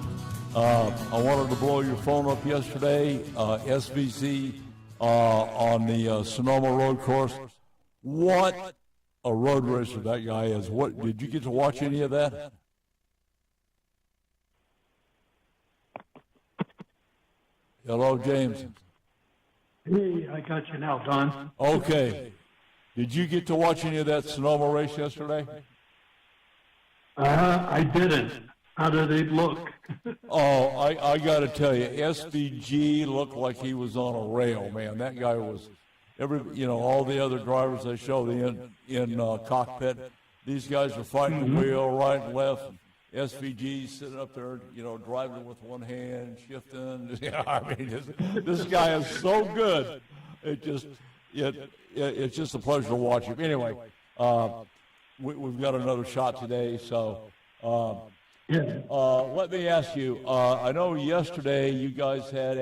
I wanted to blow your phone up yesterday, SVC on the Sonoma Road Course. What a road racer that guy is. What did you get to watch any of that? Hello, James. Hey, I got you now, Don. Okay. Did you get to watch any of that Sonoma race yesterday? I didn't. How do they look? Oh, I got to tell you, SVG looked like he was on a rail, man. That guy was, all the other drivers they show in cockpit, these guys are fighting the wheel right and left. SVG sitting up there, driving with one hand, shifting. This guy is so good. It's just a pleasure to watch him. Anyway, we've got another shot today, so. Let me ask you, I know yesterday you guys had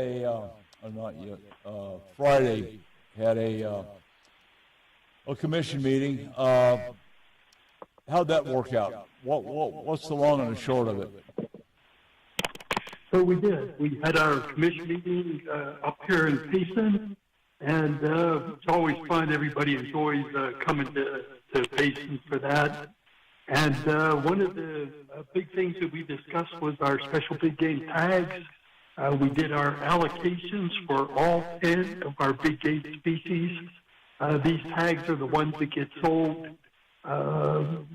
Friday had a commission meeting. How'd that work out? What's the long and the short of it? So we did. We had our commission meeting up here in Payson, and it's always fun. Everybody enjoys coming to Payson for that. And one of the big things that we discussed was our special big game tags. We did our allocations for all 10 of our big game species. These tags are the ones that get sold, to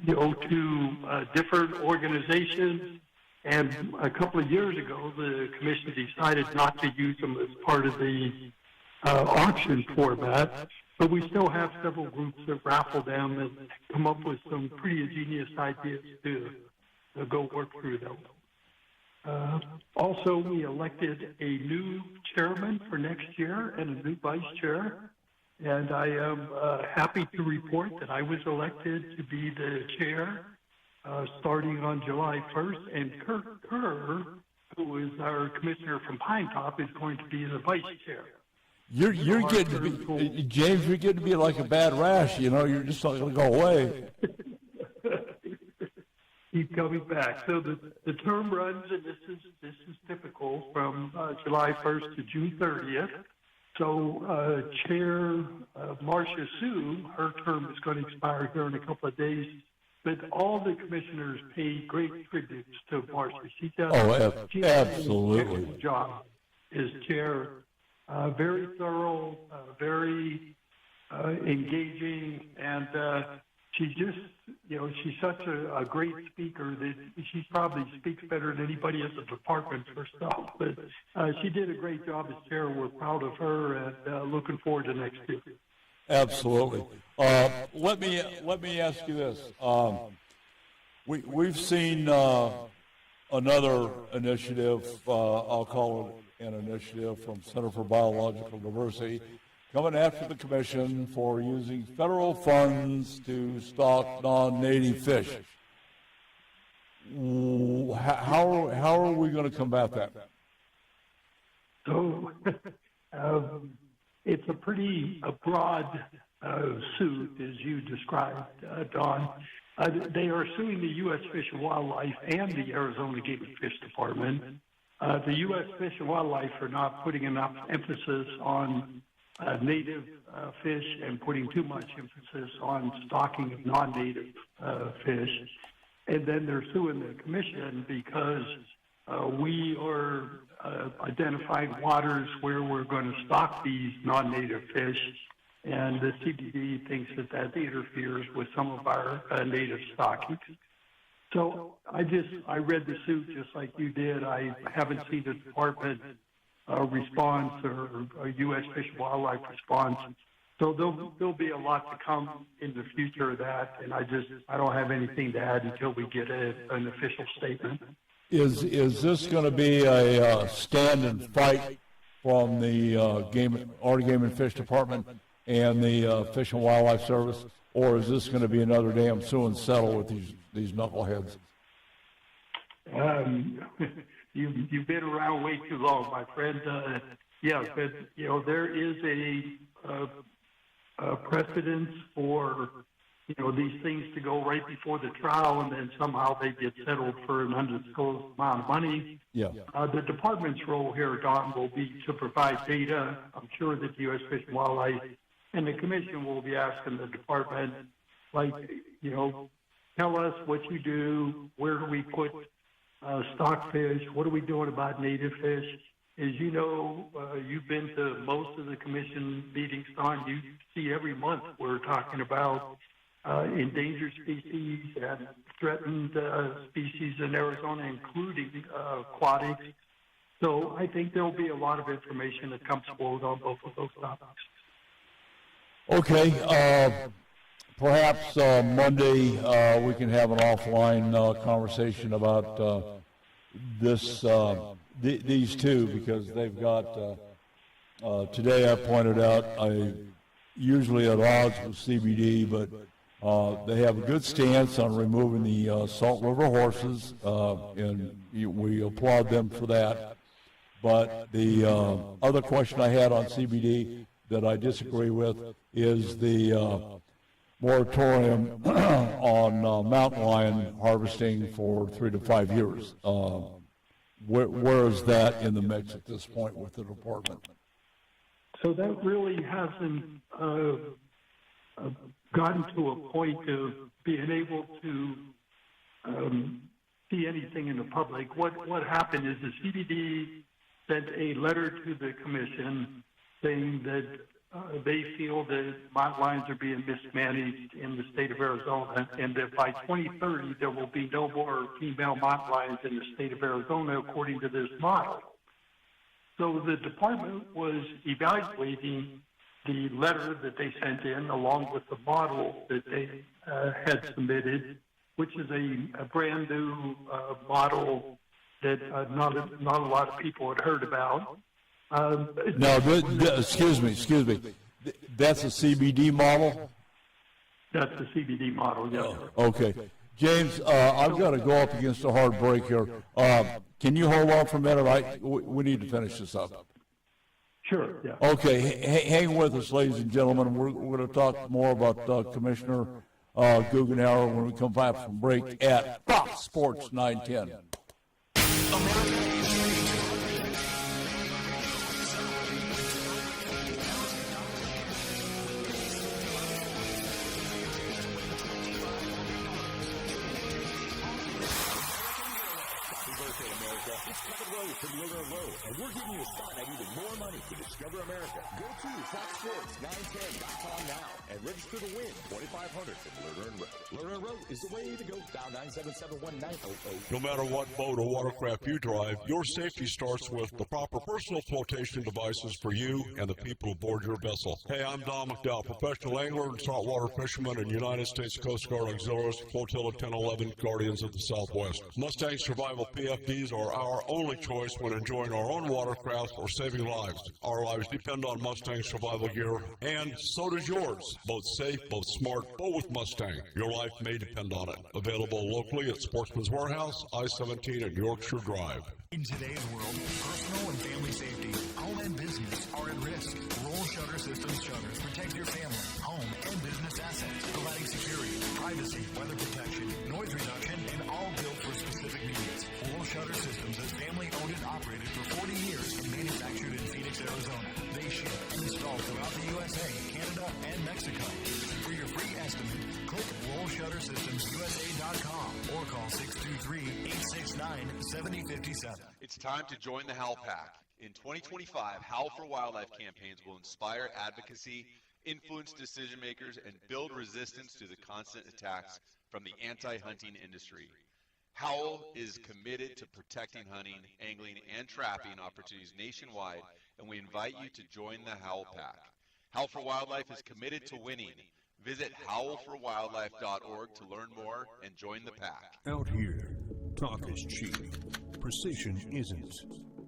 different organizations. And a couple of years ago, the commission decided not to use them as part of the auction format. But we still have several groups that raffle them and come up with some pretty ingenious ideas to go work through them. Also, we elected a new chairman for next year and a new vice chair. And I am happy to report that I was elected to be the chair starting on July 1st. And Kurt Kerr, who is our commissioner from Pine Top, is going to be the vice chair. You're getting to be, James, you're getting to be like a bad rash, you're just not going to go away. Keep coming back. So the term runs, and this is typical, from July 1st to June 30th. So Chair Marcia Sue, her term is going to expire here in a couple of days. But all the commissioners pay great tributes to Marcia. She does absolutely an excellent job as chair. Very thorough, very engaging, and she's just, she's such a great speaker that she probably speaks better than anybody in the department herself. But she did a great job as chair. We're proud of her and looking forward to next year. Absolutely. Let me ask you this. We've seen another initiative, I'll call it an initiative from Center for Biological Diversity coming after the commission for using federal funds to stock non-native fish. How are we going to combat that? So it's a pretty broad suit, as you described, Don. They are suing the U.S. Fish and Wildlife and the Arizona Game and Fish Department. The U.S. Fish and Wildlife are not putting enough emphasis on native fish and putting too much emphasis on stocking of non-native fish. And then they're suing the commission because we are identifying waters where we're going to stock these non-native fish, and the CBD thinks that that interferes with some of our native stockings. So I read the suit just like you did. I haven't seen the department response or a U.S. Fish and Wildlife response. So there'll be a lot to come in the future of that, and I don't have anything to add until we get an official statement. Is this going to be a stand and fight from the Game and Fish Department and the Fish and Wildlife Service, or is this going to be another damn sue and settle with these knuckleheads? You've been around way too long, my friend. Yeah, but there is a precedence for these things to go right before the trial, and then somehow they get settled for an undisclosed amount of money. Yeah. The department's role here, Don, will be to provide data. I'm sure that the U.S. Fish and Wildlife and the commission will be asking the department, tell us what you do, where do we put stock fish, what are we doing about native fish? As you know, you've been to most of the commission meetings, Don. You see every month we're talking about endangered species and threatened species in Arizona, including aquatics. So I think there'll be a lot of information that comes forward on both of those topics. Okay. Perhaps Monday we can have an offline conversation about these two, because they've got, today I pointed out, usually at odds with CBD, but they have a good stance on removing the Salt River horses, and we applaud them for that. But the other question I had on CBD that I disagree with is the moratorium on mountain lion harvesting for 3 to 5 years. Where is that in the mix at this point with the department? So that really hasn't gotten to a point of being able to see anything in the public. What happened is the CBD sent a letter to the commission saying that they feel that mountain lions are being mismanaged in the state of Arizona, and that by 2030 there will be no more female mountain lions in the state of Arizona according to this model. So the department was evaluating the letter that they sent in along with the model that they had submitted, which is a brand new model that not a lot of people had heard about. Excuse me. That's a CBD model? That's the CBD model, yes. Okay. James, I've got to go up against a hard break here. Can you hold on for a minute? We need to finish this up. Sure, yeah. Okay, hang with us, ladies and gentlemen. We're going to talk more about Commissioner Guggenauer when we come back from break at Fox Sports 910. From Learner Low, and we're giving you a shot at even more money to discover America. Go to foxsports910.com now and register to win $2,500 from Lerner and Rowe. Lerner and Rowe is the way to go. Dial 977-1900. No matter what boat or watercraft you drive, your safety starts with the proper personal flotation devices for you and the people aboard your vessel. Hey, I'm Don McDowell, professional angler and saltwater fisherman and United States Coast Guard Auxiliaries, Flotilla 1011 Guardians of the Southwest. Mustang Survival PFDs are our own only choice when enjoying our own watercraft or saving lives. Our lives depend on Mustang survival gear, and so does yours. Both safe, both smart, both with Mustang. Your life may depend on it. Available locally at Sportsman's Warehouse, I-17 and Yorkshire Drive. In today's world, personal and family safety, home and business are at risk. Roll Shutter Systems shutters protect your family, home, and business assets, providing security, privacy, weather protection, noise reduction, and all built for specific needs. Roll Shutter Systems is family-owned and operated for 40 years and manufactured in Phoenix, Arizona. They ship and install throughout the USA, Canada, and Mexico. For your free estimate, click RollShutterSystemsUSA.com or call 623-869-7057. It's time to join the Howl Pack. In 2025, Howl for Wildlife campaigns will inspire advocacy, influence decision makers, and build resistance to the constant attacks from the anti-hunting industry. Howl is committed to protecting hunting, angling, and trapping opportunities nationwide, and we invite you to join the Howl Pack. Howl for Wildlife is committed to winning. Visit howlforwildlife.org to learn more and join the pack. Out here, talk is cheap. Precision isn't.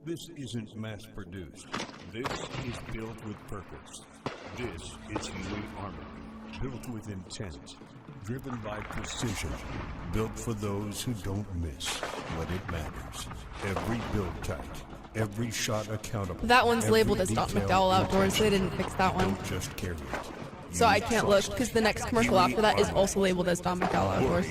This isn't mass-produced. This is built with purpose. This is Huey Armor, built with intent, driven by precision, built for those who don't miss when it matters. Every build tight, every shot accountable. That one's labeled as Don McDowell Outdoors. They didn't fix that one. Don't just carry it. So I can't look because the next commercial after that is also labeled as Don McDowell Outdoors.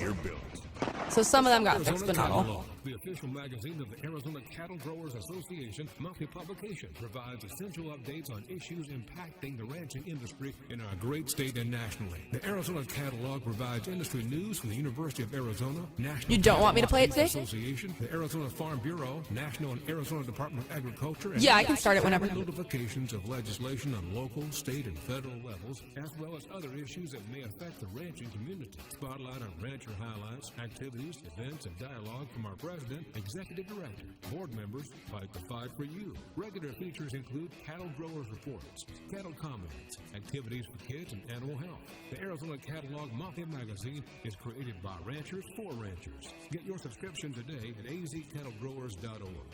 So some of them got fixed, but not all. The official magazine of the Arizona Cattle Growers Association monthly publication provides essential updates on issues impacting the ranching industry in our great state and nationally. The Arizona Catalog provides industry news from the University of Arizona, National You don't want me to play it today? Association, the Arizona Farm Bureau, National and Arizona Department of Agriculture, and Yeah, I can start it whenever. Notifications of legislation on local, state, and federal levels, as well as other issues that may affect the ranching community. Spotlight on rancher highlights, activities, events, and dialogue from our president, executive director, board members, fight the fight for you. Regular features include cattle growers reports, cattle comments, activities for kids, and animal health. The Arizona Catalog monthly magazine is created by ranchers for ranchers. Get your subscription today at azcattlegrowers.org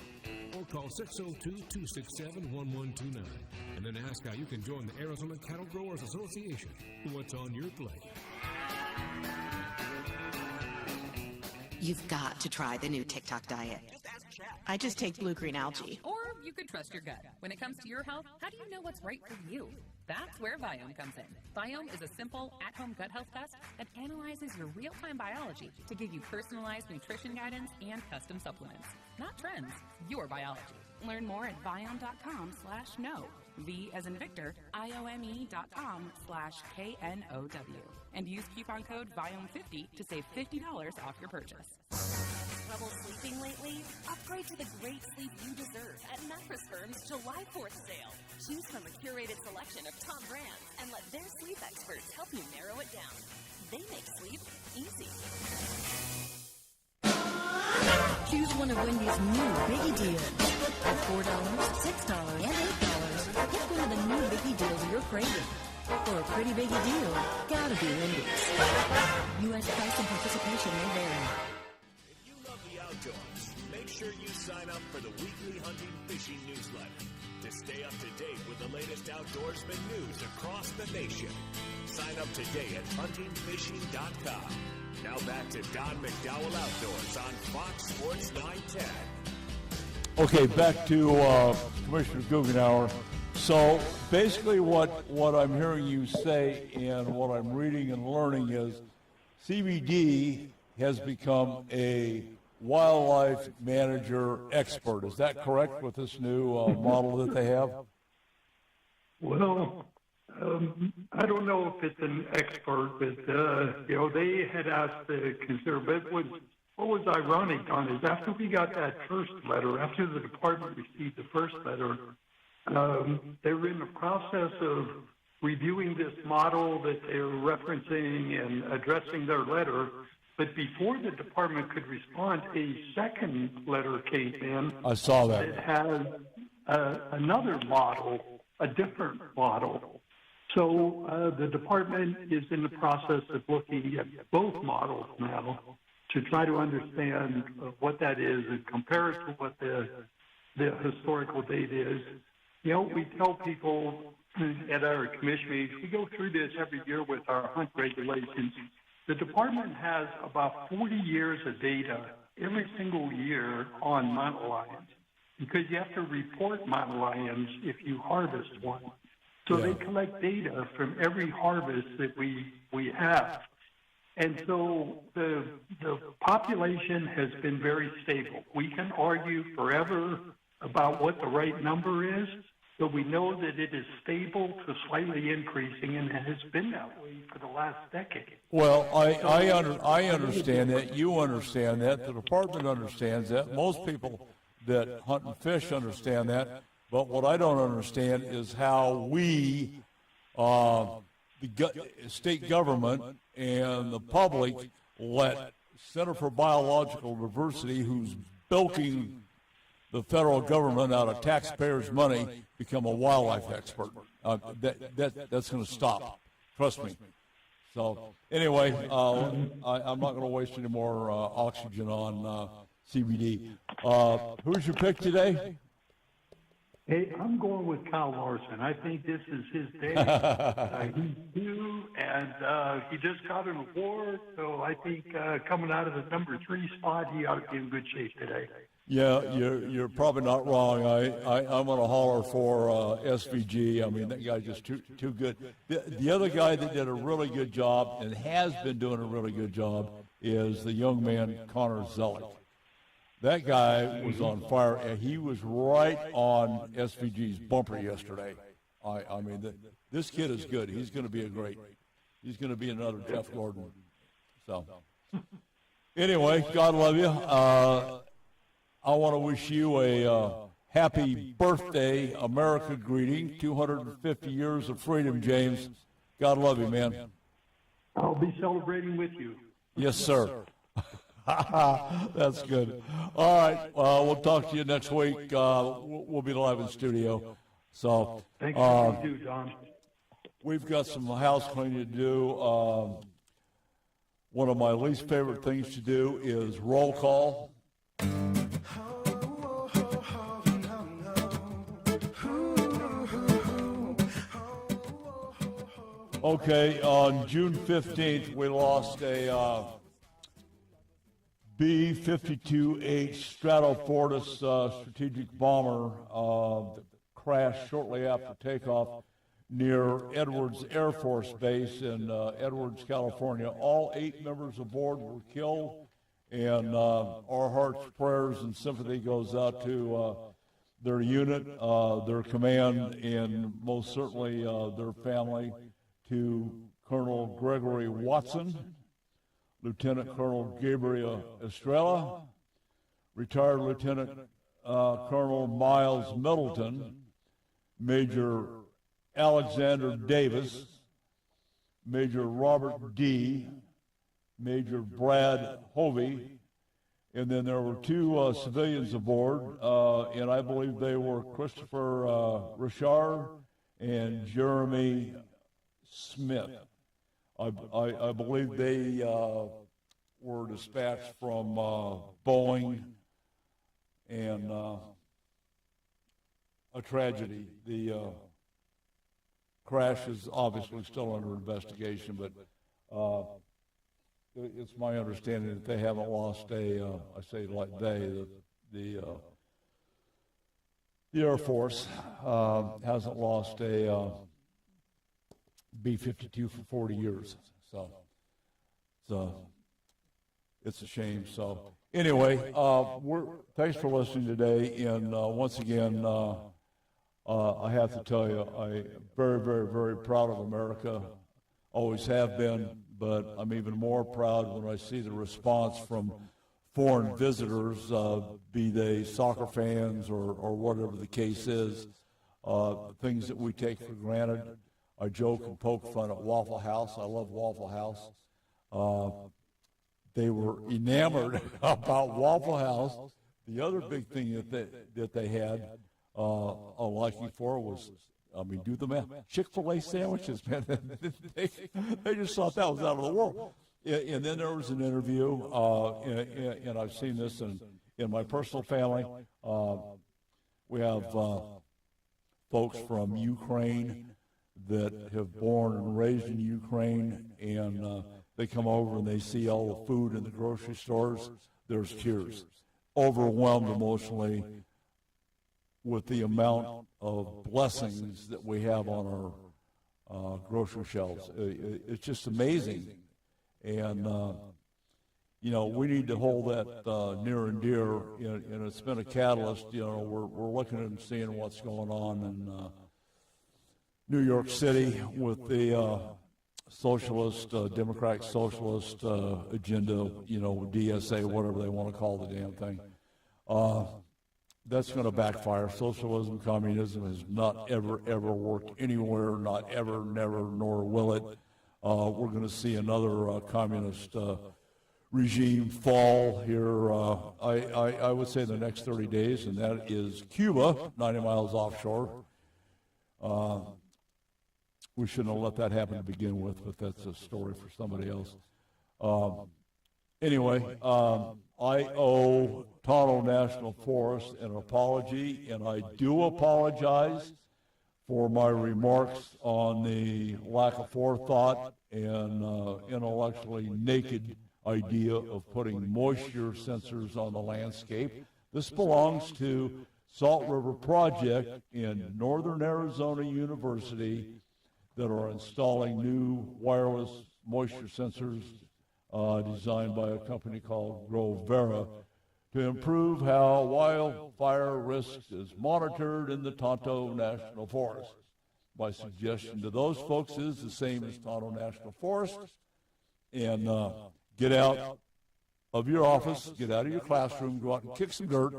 or call 602-267-1129 and then ask how you can join the Arizona Cattle Growers Association. What's on your plate? You've got to try the new TikTok diet. I just take blue-green algae. Or you could trust your gut. When it comes to your health, how do you know what's right for you? That's where Viome comes in. Viome is a simple, at-home gut health test that analyzes your real-time biology to give you personalized nutrition guidance and custom supplements. Not trends, your biology. Learn more at Viome.com/know. V as in Victor, IOME.com/KNOW. And use coupon code VIOME50 to save $50 off your purchase. Trouble sleeping lately? Upgrade to the great sleep you deserve at Mattress Firm's July 4th sale. Choose from a curated selection of top brands and let their sleep experts help you narrow it down. They make sleep easy. Choose one of Wendy's new Biggie deals. At $4, $6, and $8, pick one of the new Biggie deals you're craving. For a pretty biggie deal, gotta be Wendy's. U.S. price and participation may vary. If you love the outdoors, make sure you sign up for the weekly hunting fishing newsletter to stay up to date with the latest outdoorsman news across the nation. Sign up today at huntingfishing.com. Now back to Don McDowell Outdoors on Fox Sports 910. Okay, back to Commissioner Guggenauer. So basically what I'm hearing you say and what I'm reading and learning is CBD has become a wildlife manager expert. Is that correct with this new model that they have? Well, I don't know if it's an expert, but, they had asked to consider, but what was ironic on is after we got that first letter, after the department received the first letter, they were in the process of reviewing this model that they were referencing and addressing their letter. But before the department could respond, a second letter came in. I saw that. It has another model, a different model. So the department is in the process of looking at both models now to try to understand what that is and compare it to what the historical date is. You know, we tell people at our commission meetings, we go through this every year with our hunt regulations. The department has about 40 years of data every single year on mountain lions because you have to report mountain lions if you harvest one. So they collect data from every harvest that we have. And so the population has been very stable. We can argue forever about what the right number is, but we know that it is stable to slightly increasing, and it has been that way for the last decade. Well, I understand that. You understand that. The department understands that. Most people that hunt and fish understand that. But what I don't understand is how we, the state government and the public, let Center for Biological Diversity, who's bilking the federal government out of taxpayers' money, become a wildlife expert. That's going to stop. Trust me. So anyway, I'm not going to waste any more oxygen on CBD. Who's your pick today? Hey, I'm going with Kyle Larson. I think this is his day. He's due, and he just got an award, so I think coming out of the number 3 spot, he ought to be in good shape today. Yeah, you're probably not wrong. I'm going to holler for SVG. I mean, that guy's just too good. The other guy that did a really good job and has been doing a really good job is the young man Connor Zellick. That guy was on fire, and he was right on SVG's bumper yesterday. I mean, this kid is good. He's going to be he's going to be another Jeff Gordon. So, anyway, God love you. I want to wish you a happy birthday, America greeting. 250 years of freedom, James. God love you, man. I'll be celebrating with you. Yes, sir. That's good. All right. We'll talk to you next week. We'll be live in studio. So, thanks for what you do, Don. We've got some house cleaning to do. One of my least favorite things to do is roll call. Okay, on June 15th, we lost a B-52H Stratofortress strategic bomber that crashed shortly after takeoff near Edwards Air Force Base in Edwards, California. All 8 members aboard were killed, and our hearts, prayers, and sympathy goes out to their unit, their command, and most certainly their family, to Colonel Gregory Watson, Lieutenant Colonel Gabriel Estrella, retired Lieutenant Colonel Miles Middleton, Major Alexander Davis, Major Robert D., Major Brad Hovey, and then there were 2 civilians aboard, and I believe they were Christopher Richard and Jeremy Smith. I believe they were dispatched from Boeing, and a tragedy. The crash is obviously still under investigation, but it's my understanding that they haven't lost I say like the Air Force hasn't lost a B-52 for 40 years. So it's a shame. So anyway, thanks for listening today. And once again, I have to tell you, I'm very, very, very proud of America. Always have been, but I'm even more proud when I see the response from foreign visitors, be they soccer fans or whatever the case is, things that we take for granted. I joke and poke fun at Waffle House. I love Waffle House. They were enamored about Waffle House. The other big thing that they had a liking for was, I mean, do the math. Chick-fil-A sandwiches, man. They just thought that was out of the world. And then there was an interview, and I've seen this in my personal family. We have folks from Ukraine that have born and raised in Ukraine, and they come over and they see all the food in the grocery stores. There's tears, overwhelmed emotionally with the amount of blessings that we have on our grocery shelves. It's just amazing. And, we need to hold that near and dear, and it's been a catalyst. We're looking and seeing what's going on in New York City with the socialist, democratic socialist agenda, DSA, whatever they want to call the damn thing. That's going to backfire. Socialism, communism has not ever worked anywhere, not ever, never, nor will it. We're going to see another communist regime fall here, I would say, the next 30 days, and that is Cuba, 90 miles offshore. We shouldn't have let that happen to begin with, but that's a story for somebody else. Anyway, I owe Tonto National Forest an apology, and I do apologize for my remarks on the lack of forethought and intellectually naked idea of putting moisture sensors on the landscape. This belongs to Salt River Project in Northern Arizona University that are installing new wireless moisture sensors designed by a company called Grovera to improve how wildfire risk is monitored in the Tonto National Forest. My suggestion to those folks is the same as Tonto National Forest, and get out of your office, get out of your classroom, go out and kick some dirt,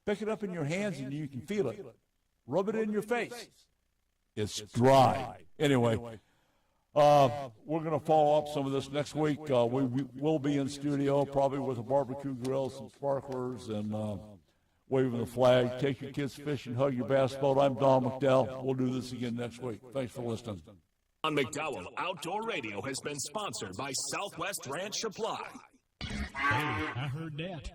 pick it up in your hands and you can feel it. Rub it in your face. It's dry. Anyway, we're going to follow up some of this next week. We will be in studio, probably with a barbecue grill, some sparklers, and waving the flag. Take your kids fishing, hug your bass boat. I'm Don McDowell. We'll do this again next week. Thanks for listening. On McDowell Outdoor Radio has been sponsored by Southwest Ranch Supply. Hey, I heard that.